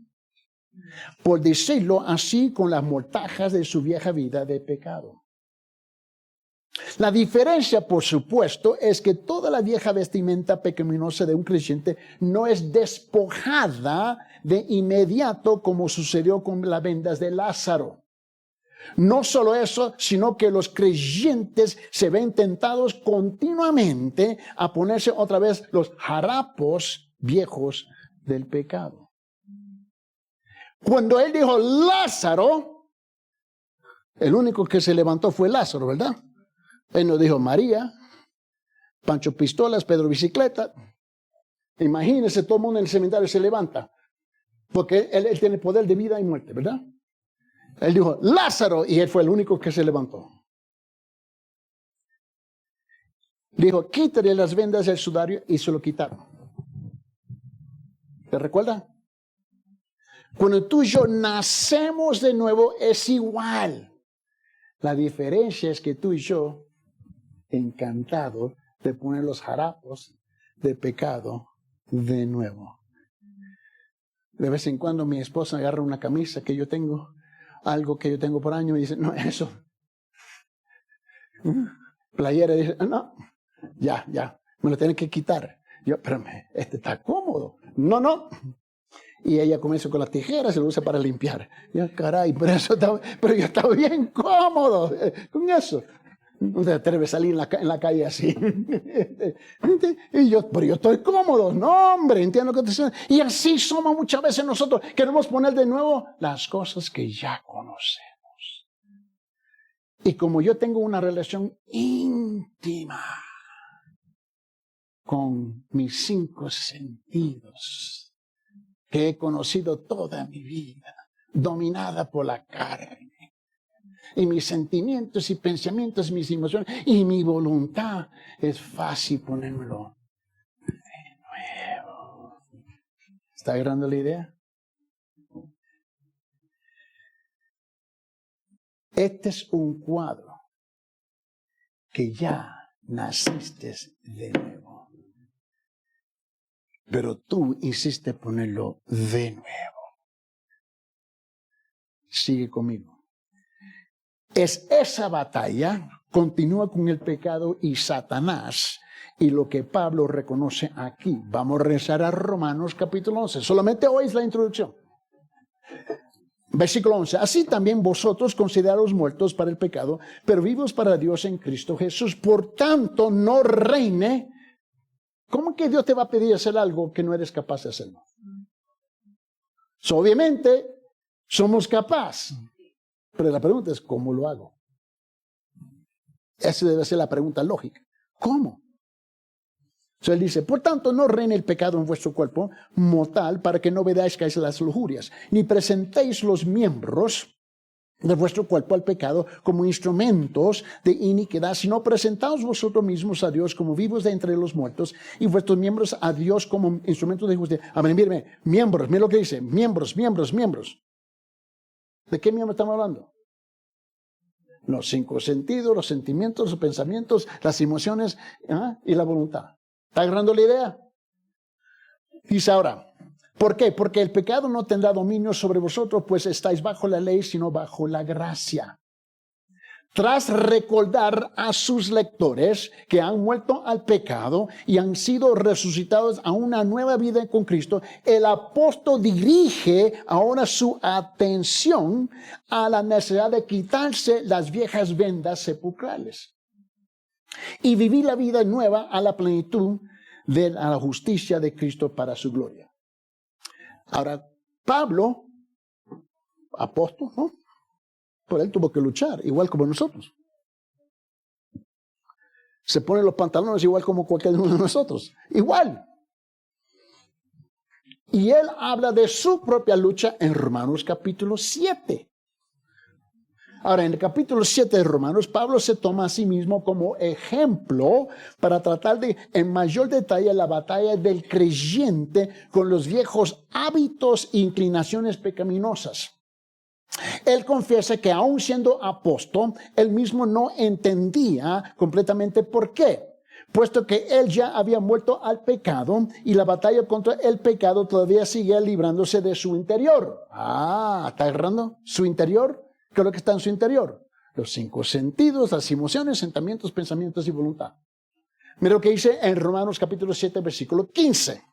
por decirlo así, con las mortajas de su vieja vida de pecado. La diferencia, por supuesto, es que toda la vieja vestimenta pecaminosa de un creyente no es despojada de inmediato como sucedió con las vendas de Lázaro. No solo eso, sino que los creyentes se ven tentados continuamente a ponerse otra vez los harapos viejos del pecado. Cuando él dijo Lázaro, el único que se levantó fue Lázaro, ¿verdad? Él no dijo María, Pancho Pistolas, Pedro Bicicleta. Imagínense, todo el mundo en el cementerio se levanta, porque él tiene poder de vida y muerte, ¿verdad? Él dijo Lázaro y él fue el único que se levantó. Dijo, quítale las vendas del sudario y se lo quitaron. ¿Te recuerda? Cuando tú y yo nacemos de nuevo es igual. La diferencia es que tú y yo, encantado de poner los harapos de pecado de nuevo. De vez en cuando mi esposa agarra una camisa que yo tengo, algo que yo tengo por año, y dice, no, eso. Playera, dice, no, ya, me lo tiene que quitar. Yo, pero este está cómodo. No. Y ella comienza con las tijeras y lo usa para limpiar. Yo, caray, pero yo estaba bien cómodo con eso. No te atreves a salir en la calle así. Pero yo estoy cómodo. No, hombre, entiendo lo que te estoy diciendo. Y así somos muchas veces nosotros. Queremos poner de nuevo las cosas que ya conocemos. Y como yo tengo una relación íntima con mis 5 sentidos, que he conocido toda mi vida, dominada por la carne, y mis sentimientos y pensamientos, mis emociones y mi voluntad, es fácil ponérmelo de nuevo. ¿Está agarrando la idea? Este es un cuadro que ya naciste de nuevo. Pero tú hiciste ponerlo de nuevo. Sigue conmigo. Es esa batalla, continúa con el pecado y Satanás, y lo que Pablo reconoce aquí. Vamos a regresar a Romanos capítulo 11. Solamente hoy es la introducción. Versículo 11. Así también vosotros considerados muertos para el pecado, pero vivos para Dios en Cristo Jesús. Por tanto, no reine. ¿Cómo que Dios te va a pedir hacer algo que no eres capaz de hacerlo? Obviamente, somos capaces. Pero la pregunta es, ¿cómo lo hago? Esa debe ser la pregunta lógica. ¿Cómo? Él dice, por tanto, no reine el pecado en vuestro cuerpo mortal para que no obedezcáis las lujurias, ni presentéis los miembros de vuestro cuerpo al pecado como instrumentos de iniquidad, sino presentaos vosotros mismos a Dios como vivos de entre los muertos y vuestros miembros a Dios como instrumentos de justicia. A ver, mírame, miembros, mira lo que dice, miembros. ¿De qué miembros estamos hablando? Los 5 sentidos, los sentimientos, los pensamientos, las emociones y la voluntad. ¿Está agarrando la idea? Dice ahora, ¿por qué? Porque el pecado no tendrá dominio sobre vosotros, pues estáis bajo la ley, sino bajo la gracia. Tras recordar a sus lectores que han muerto al pecado y han sido resucitados a una nueva vida con Cristo, el apóstol dirige ahora su atención a la necesidad de quitarse las viejas vendas sepulcrales y vivir la vida nueva a la plenitud de la justicia de Cristo para su gloria. Ahora, Pablo, apóstol, ¿no? Por él tuvo que luchar, igual como nosotros. Se ponen los pantalones igual como cualquier uno de nosotros. Igual. Y él habla de su propia lucha en Romanos capítulo 7. Ahora, en el capítulo 7 de Romanos, Pablo se toma a sí mismo como ejemplo para tratar de, en mayor detalle, la batalla del creyente con los viejos hábitos e inclinaciones pecaminosas. Él confiesa que aún siendo apóstol, él mismo no entendía completamente por qué, puesto que él ya había muerto al pecado y la batalla contra el pecado todavía sigue librándose de su interior. ¿Está agarrando su interior? ¿Qué es lo que está en su interior? Los 5 sentidos, las emociones, sentimientos, pensamientos y voluntad. Mira lo que dice en Romanos capítulo 7, versículo 15.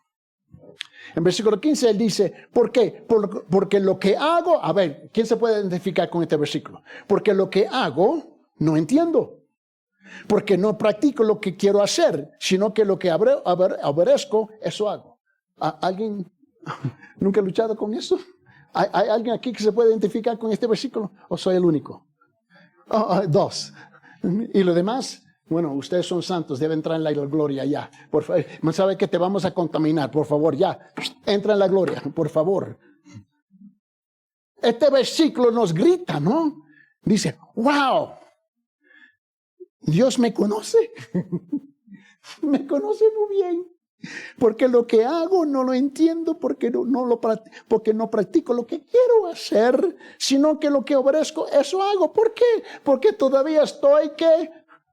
En versículo 15 él dice, ¿por qué? Porque lo que hago, a ver, ¿quién se puede identificar con este versículo? Porque lo que hago, no entiendo. Porque no practico lo que quiero hacer, sino que lo que aborrezco, eso hago. ¿Alguien nunca ha luchado con eso? ¿Hay alguien aquí que se puede identificar con este versículo? ¿O soy el único? 2. ¿Y lo demás? Bueno, ustedes son santos, deben entrar en la gloria ya. Por favor, sabe que te vamos a contaminar, por favor, ya. Entra en la gloria, por favor. Este versículo nos grita, ¿no? Dice, wow, Dios me conoce. Me conoce muy bien. Porque lo que hago no lo entiendo, porque no practico lo que quiero hacer, sino que lo que obedezco, eso hago. ¿Por qué? Porque todavía estoy que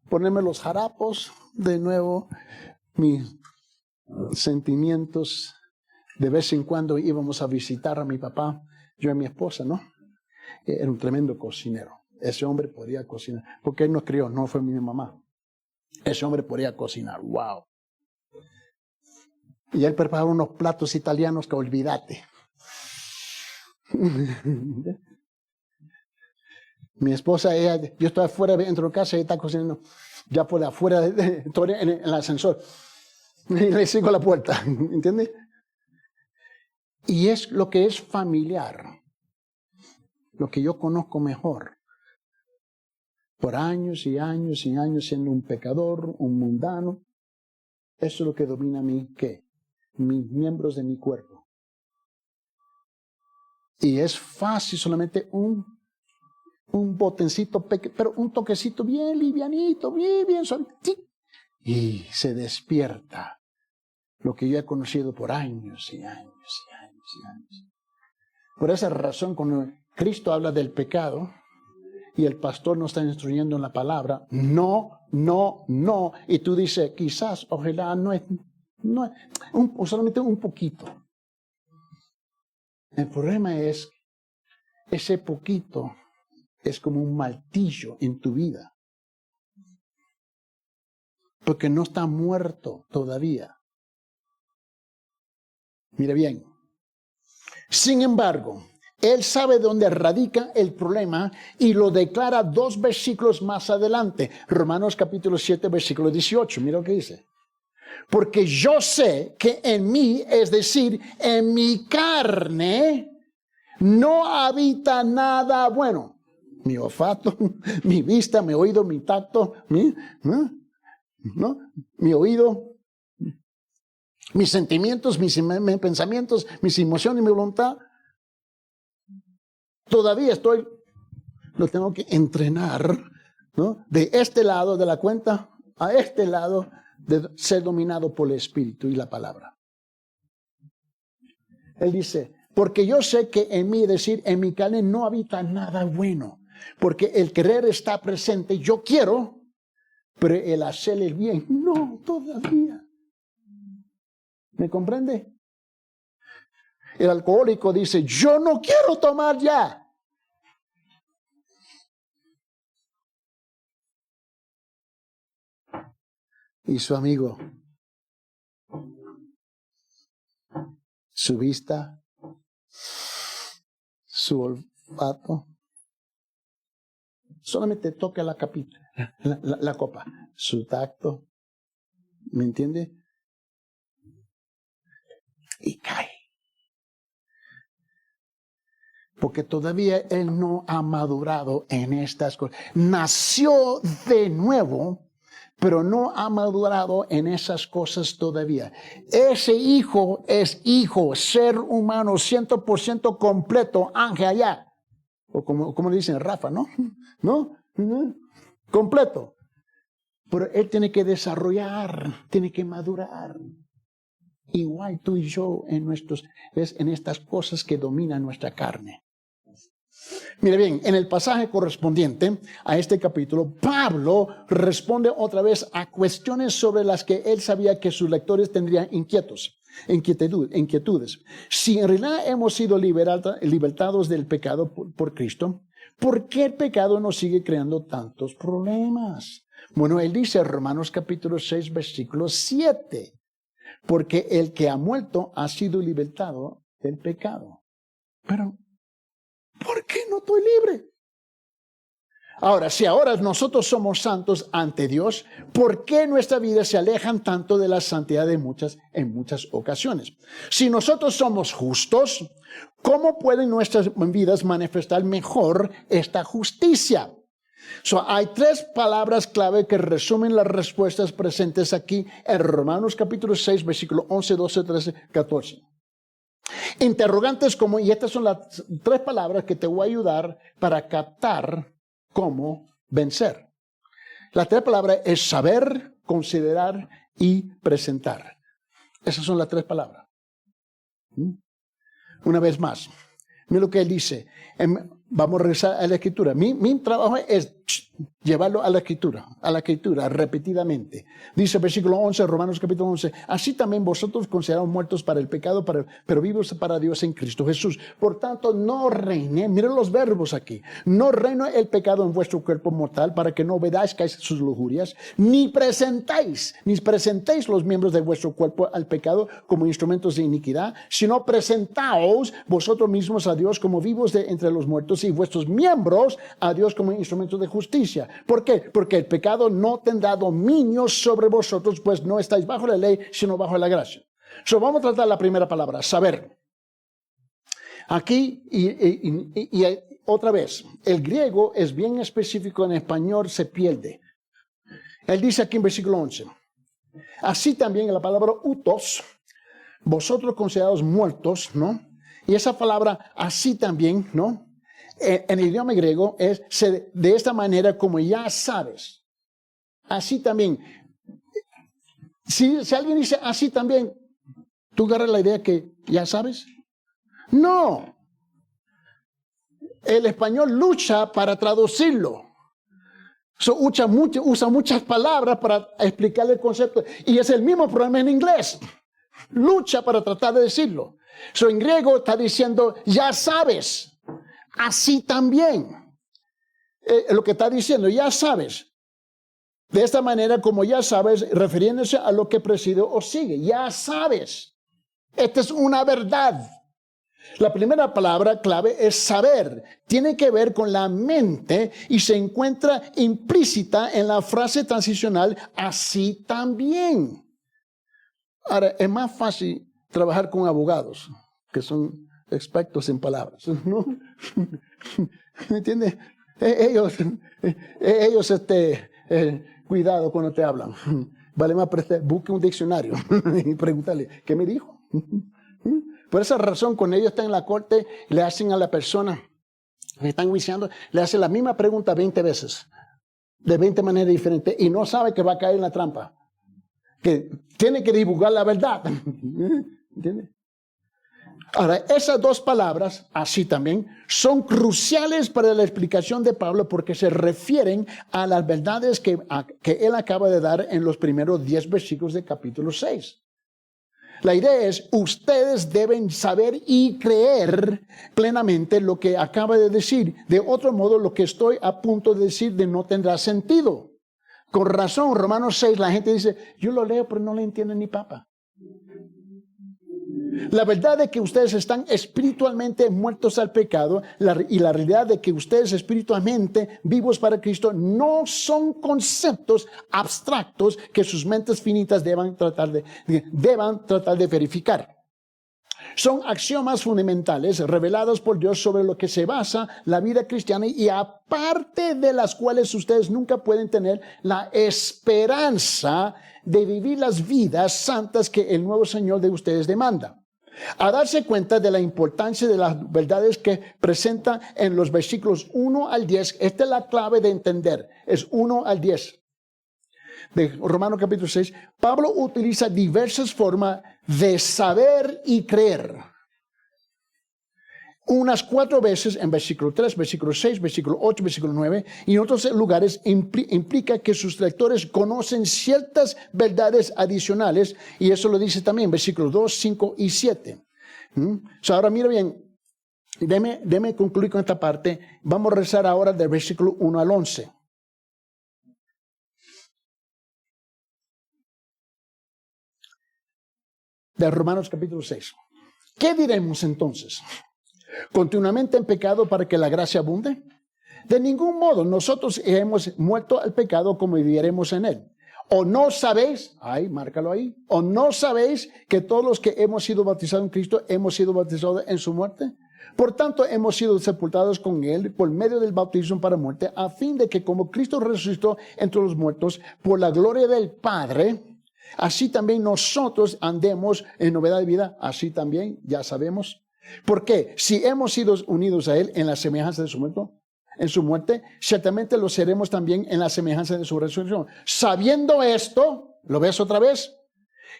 ponerme los harapos de nuevo, mis sentimientos. De vez en cuando íbamos a visitar a mi papá, yo y mi esposa, ¿no? Era un tremendo cocinero. Ese hombre podía cocinar, porque él nos crió, no fue mi mamá. Ese hombre podía cocinar, wow. Y él preparaba unos platos italianos que olvídate. Mi esposa, yo estoy afuera dentro de casa y ella está cocinando ya por afuera, en el ascensor. Y le sigo la puerta, ¿entiendes? Y es lo que es familiar, lo que yo conozco mejor. por años y años y años siendo un pecador, un mundano. Eso es lo que domina a mí, ¿qué? Mis miembros de mi cuerpo. Y es fácil solamente un botencito, pero un toquecito bien livianito, bien suave. Y se despierta lo que yo he conocido por años y años y años y años. Por esa razón, cuando Cristo habla del pecado y el pastor nos está instruyendo en la palabra, no, y tú dices, quizás, ojalá, solamente un poquito. El problema es, ese poquito es como un martillo en tu vida. Porque no está muerto todavía. Mire bien. Sin embargo, él sabe dónde radica el problema y lo declara 2 versículos más adelante. Romanos capítulo 7, versículo 18. Mira lo que dice. Porque yo sé que en mí, es decir, en mi carne, no habita nada bueno. Mi olfato, mi vista, mi oído, mi tacto, mi oído, mis sentimientos, mis pensamientos, mis emociones, mi voluntad. Todavía lo tengo que entrenar, ¿no? De este lado de la cuenta a este lado de ser dominado por el Espíritu y la palabra. Él dice, porque yo sé que en mí, es decir, en mi carne no habita nada bueno. Porque el querer está presente, yo quiero, pero el hacer el bien, no, todavía. ¿Me comprende? El alcohólico dice, yo no quiero tomar ya. Y su amigo, su vista, su olfato, solamente toca la copa, su tacto, ¿me entiende? Y cae. Porque todavía él no ha madurado en estas cosas. Nació de nuevo, pero no ha madurado en esas cosas todavía. Ese hijo es hijo, ser humano 100% completo, ángel allá. O como le dicen Rafa, ¿no? ¿No? Completo. Pero él tiene que desarrollar, tiene que madurar. Igual tú y yo en estas cosas que dominan nuestra carne. Mire bien, en el pasaje correspondiente a este capítulo, Pablo responde otra vez a cuestiones sobre las que él sabía que sus lectores tendrían inquietudes. Si en realidad hemos sido libertados del pecado por Cristo, ¿por qué el pecado nos sigue creando tantos problemas? Bueno, él dice en Romanos capítulo 6, versículo 7, porque el que ha muerto ha sido libertado del pecado. Pero ¿por qué no estoy libre? Ahora, si ahora nosotros somos santos ante Dios, ¿por qué nuestra vida se alejan tanto de la santidad en muchas ocasiones? Si nosotros somos justos, ¿cómo pueden nuestras vidas manifestar mejor esta justicia? Hay 3 palabras clave que resumen las respuestas presentes aquí en Romanos capítulo 6, versículo 11, 12, 13, 14. Interrogantes como, y estas son las 3 palabras que te voy a ayudar para captar cómo vencer. Las 3 palabras es saber, considerar y presentar. Esas son las 3 palabras. Una vez más, mira lo que él dice. Vamos a regresar a la escritura. Mi trabajo es llevarlo a la escritura repetidamente. Dice versículo 11, Romanos capítulo 11, así también vosotros considerados muertos para el pecado, pero vivos para Dios en Cristo Jesús. Por tanto, no reine, miren los verbos aquí, no reine el pecado en vuestro cuerpo mortal para que no obedezcáis sus lujurias, ni presentéis los miembros de vuestro cuerpo al pecado como instrumentos de iniquidad, sino presentaos vosotros mismos a Dios como vivos de entre los muertos y vuestros miembros a Dios como instrumentos de justicia. ¿Por qué? Porque el pecado no tendrá dominio sobre vosotros, pues no estáis bajo la ley, sino bajo la gracia. Vamos a tratar la primera palabra, saber. Aquí, y otra vez, el griego es bien específico, en español se pierde. Él dice aquí en versículo 11, así también la palabra utos, vosotros considerados muertos, ¿no? Y esa palabra así también, ¿no? En el idioma griego es de esta manera como ya sabes. Así también. Si alguien dice así también, ¿tú agarras la idea que ya sabes? No. El español lucha para traducirlo. Usa muchas palabras para explicar el concepto. Y es el mismo problema en inglés. Lucha para tratar de decirlo. En griego está diciendo, ya sabes. Así también. Lo que está diciendo, ya sabes. De esta manera, como ya sabes, refiriéndose a lo que preside o sigue. Ya sabes. Esta es una verdad. La primera palabra clave es saber. Tiene que ver con la mente y se encuentra implícita en la frase transicional, así también. Ahora, es más fácil trabajar con abogados, que son expertos en palabras, ¿no? ¿Me entiendes? Ellos, cuidado cuando te hablan. Vale más busque un diccionario y pregúntale, ¿qué me dijo? Por esa razón, cuando ellos están en la corte, le hacen a la persona que están juiciando, le hacen la misma pregunta 20 veces, de 20 maneras diferentes, y no sabe que va a caer en la trampa. Que tiene que divulgar la verdad. ¿Entiendes? Ahora, esas dos palabras, así también, son cruciales para la explicación de Pablo porque se refieren a las verdades que él acaba de dar en los primeros 10 versículos del capítulo 6. La idea es, ustedes deben saber y creer plenamente lo que acaba de decir. De otro modo, lo que estoy a punto de decir no tendrá sentido. Con razón, Romanos 6, la gente dice, yo lo leo, pero no le entiendo ni papa. La verdad de que ustedes están espiritualmente muertos al pecado y la realidad de que ustedes espiritualmente vivos para Cristo no son conceptos abstractos que sus mentes finitas deban tratar de verificar. Son axiomas fundamentales revelados por Dios sobre lo que se basa la vida cristiana y aparte de las cuales ustedes nunca pueden tener la esperanza de vivir las vidas santas que el nuevo Señor de ustedes demanda. A darse cuenta de la importancia de las verdades que presenta en los versículos 1 al 10, esta es la clave de entender, es 1 al 10. De Romanos capítulo 6, Pablo utiliza diversas formas de saber y creer. Unas 4 veces en versículo 3, versículo 6, versículo 8, versículo 9, y en otros lugares implica que sus lectores conocen ciertas verdades adicionales, y eso lo dice también versículos 2, 5 y 7. Ahora mira bien, déme concluir con esta parte. Vamos a rezar ahora del versículo 1 al 11. De Romanos capítulo 6. ¿Qué diremos entonces? ¿Continuamente en pecado para que la gracia abunde? De ningún modo, nosotros hemos muerto al pecado como viviremos en él. ¿O no sabéis? Márcalo ahí. ¿O no sabéis que todos los que hemos sido bautizados en Cristo hemos sido bautizados en su muerte? Por tanto, hemos sido sepultados con él por medio del bautismo para muerte, a fin de que como Cristo resucitó entre los muertos por la gloria del Padre, así también nosotros andemos en novedad de vida, así también ya sabemos. ¿Por qué? Si hemos sido unidos a él en la semejanza de su muerte, ciertamente lo seremos también en la semejanza de su resurrección. Sabiendo esto, ¿lo ves otra vez?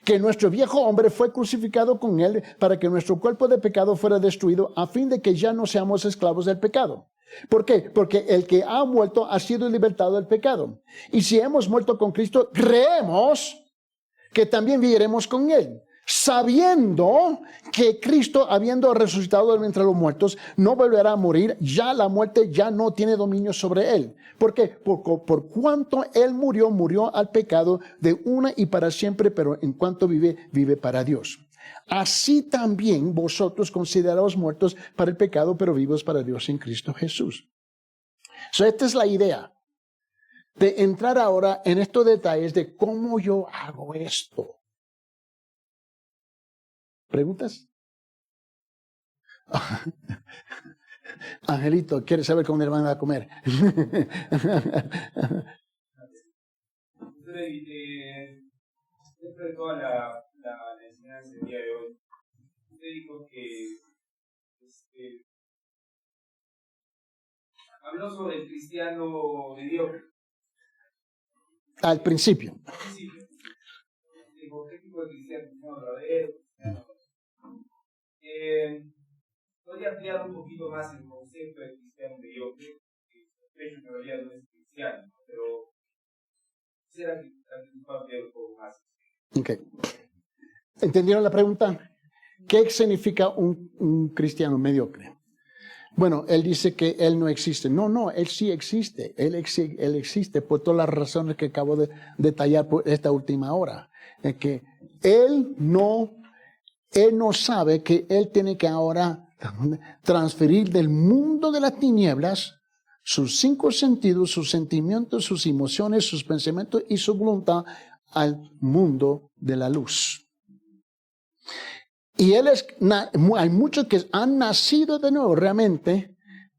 Que nuestro viejo hombre fue crucificado con él para que nuestro cuerpo de pecado fuera destruido, a fin de que ya no seamos esclavos del pecado. ¿Por qué? Porque el que ha muerto ha sido libertado del pecado. Y si hemos muerto con Cristo, creemos que también viviremos con él, sabiendo que Cristo, habiendo resucitado entre los muertos, no volverá a morir. Ya la muerte ya no tiene dominio sobre él. ¿Por qué? Por cuanto él murió al pecado de una y para siempre, pero en cuanto vive para Dios. Así también vosotros consideraos muertos para el pecado, pero vivos para Dios en Cristo Jesús. Esta es la idea de entrar ahora en estos detalles de cómo yo hago esto. ¿Preguntas? Angelito, ¿quiere saber cómo le van a comer? Dentro de toda la enseñanza del día de hoy, usted dijo que habló sobre el cristiano mediocre. Al principio. Dijo, ¿qué tipo de cristiano verdadero? Podría ampliar un poquito más el concepto de cristiano mediocre, que sospecho que en realidad no es cristiano, pero quisiera que también pueda ampliar un poco más. Ok. ¿Entendieron la pregunta? ¿Qué significa un cristiano mediocre? Bueno, él dice que él no existe. No, él sí existe. Él existe por todas las razones que acabo de detallar por esta última hora. Es que él no sabe que él tiene que ahora transferir del mundo de las tinieblas sus 5 sentidos, sus sentimientos, sus emociones, sus pensamientos y su voluntad al mundo de la luz. Y hay muchos que han nacido de nuevo realmente,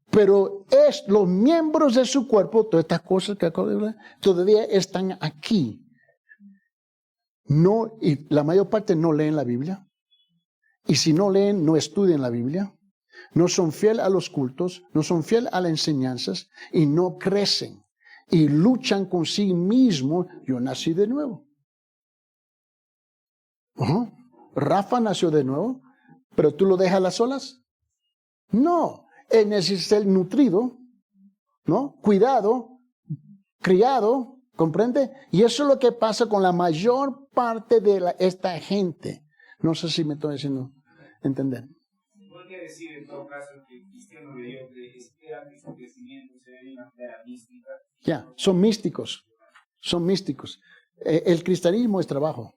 pero los miembros de su cuerpo, todas estas cosas que acabo de hablar, todavía están aquí. No, y la mayor parte no leen la Biblia. Y si no leen, no estudian la Biblia. No son fieles a los cultos, no son fieles a las enseñanzas y no crecen. Y luchan con sí mismos. Yo nací de nuevo. Rafa nació de nuevo, pero tú lo dejas a las solas. No, él necesita ser nutrido, ¿no? Cuidado, criado, ¿comprende? Y eso es lo que pasa con la mayor parte de esta gente. No sé si me estoy haciendo entender. Podría decir en todo caso que el cristiano mediocre espera que su crecimiento se dé de una manera mística. Ya, son místicos. Son místicos. El cristianismo es trabajo.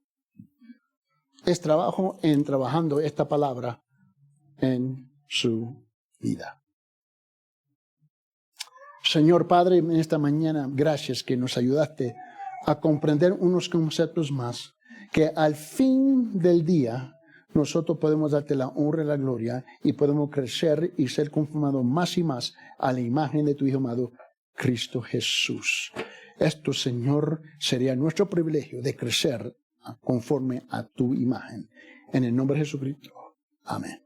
Es trabajo en trabajando esta palabra en su vida. Señor Padre, en esta mañana, gracias que nos ayudaste a comprender unos conceptos más, que al fin del día nosotros podemos darte la honra y la gloria y podemos crecer y ser conformados más y más a la imagen de tu Hijo amado, Cristo Jesús. Esto, Señor, sería nuestro privilegio de crecer conforme a tu imagen. En el nombre de Jesucristo. Amén.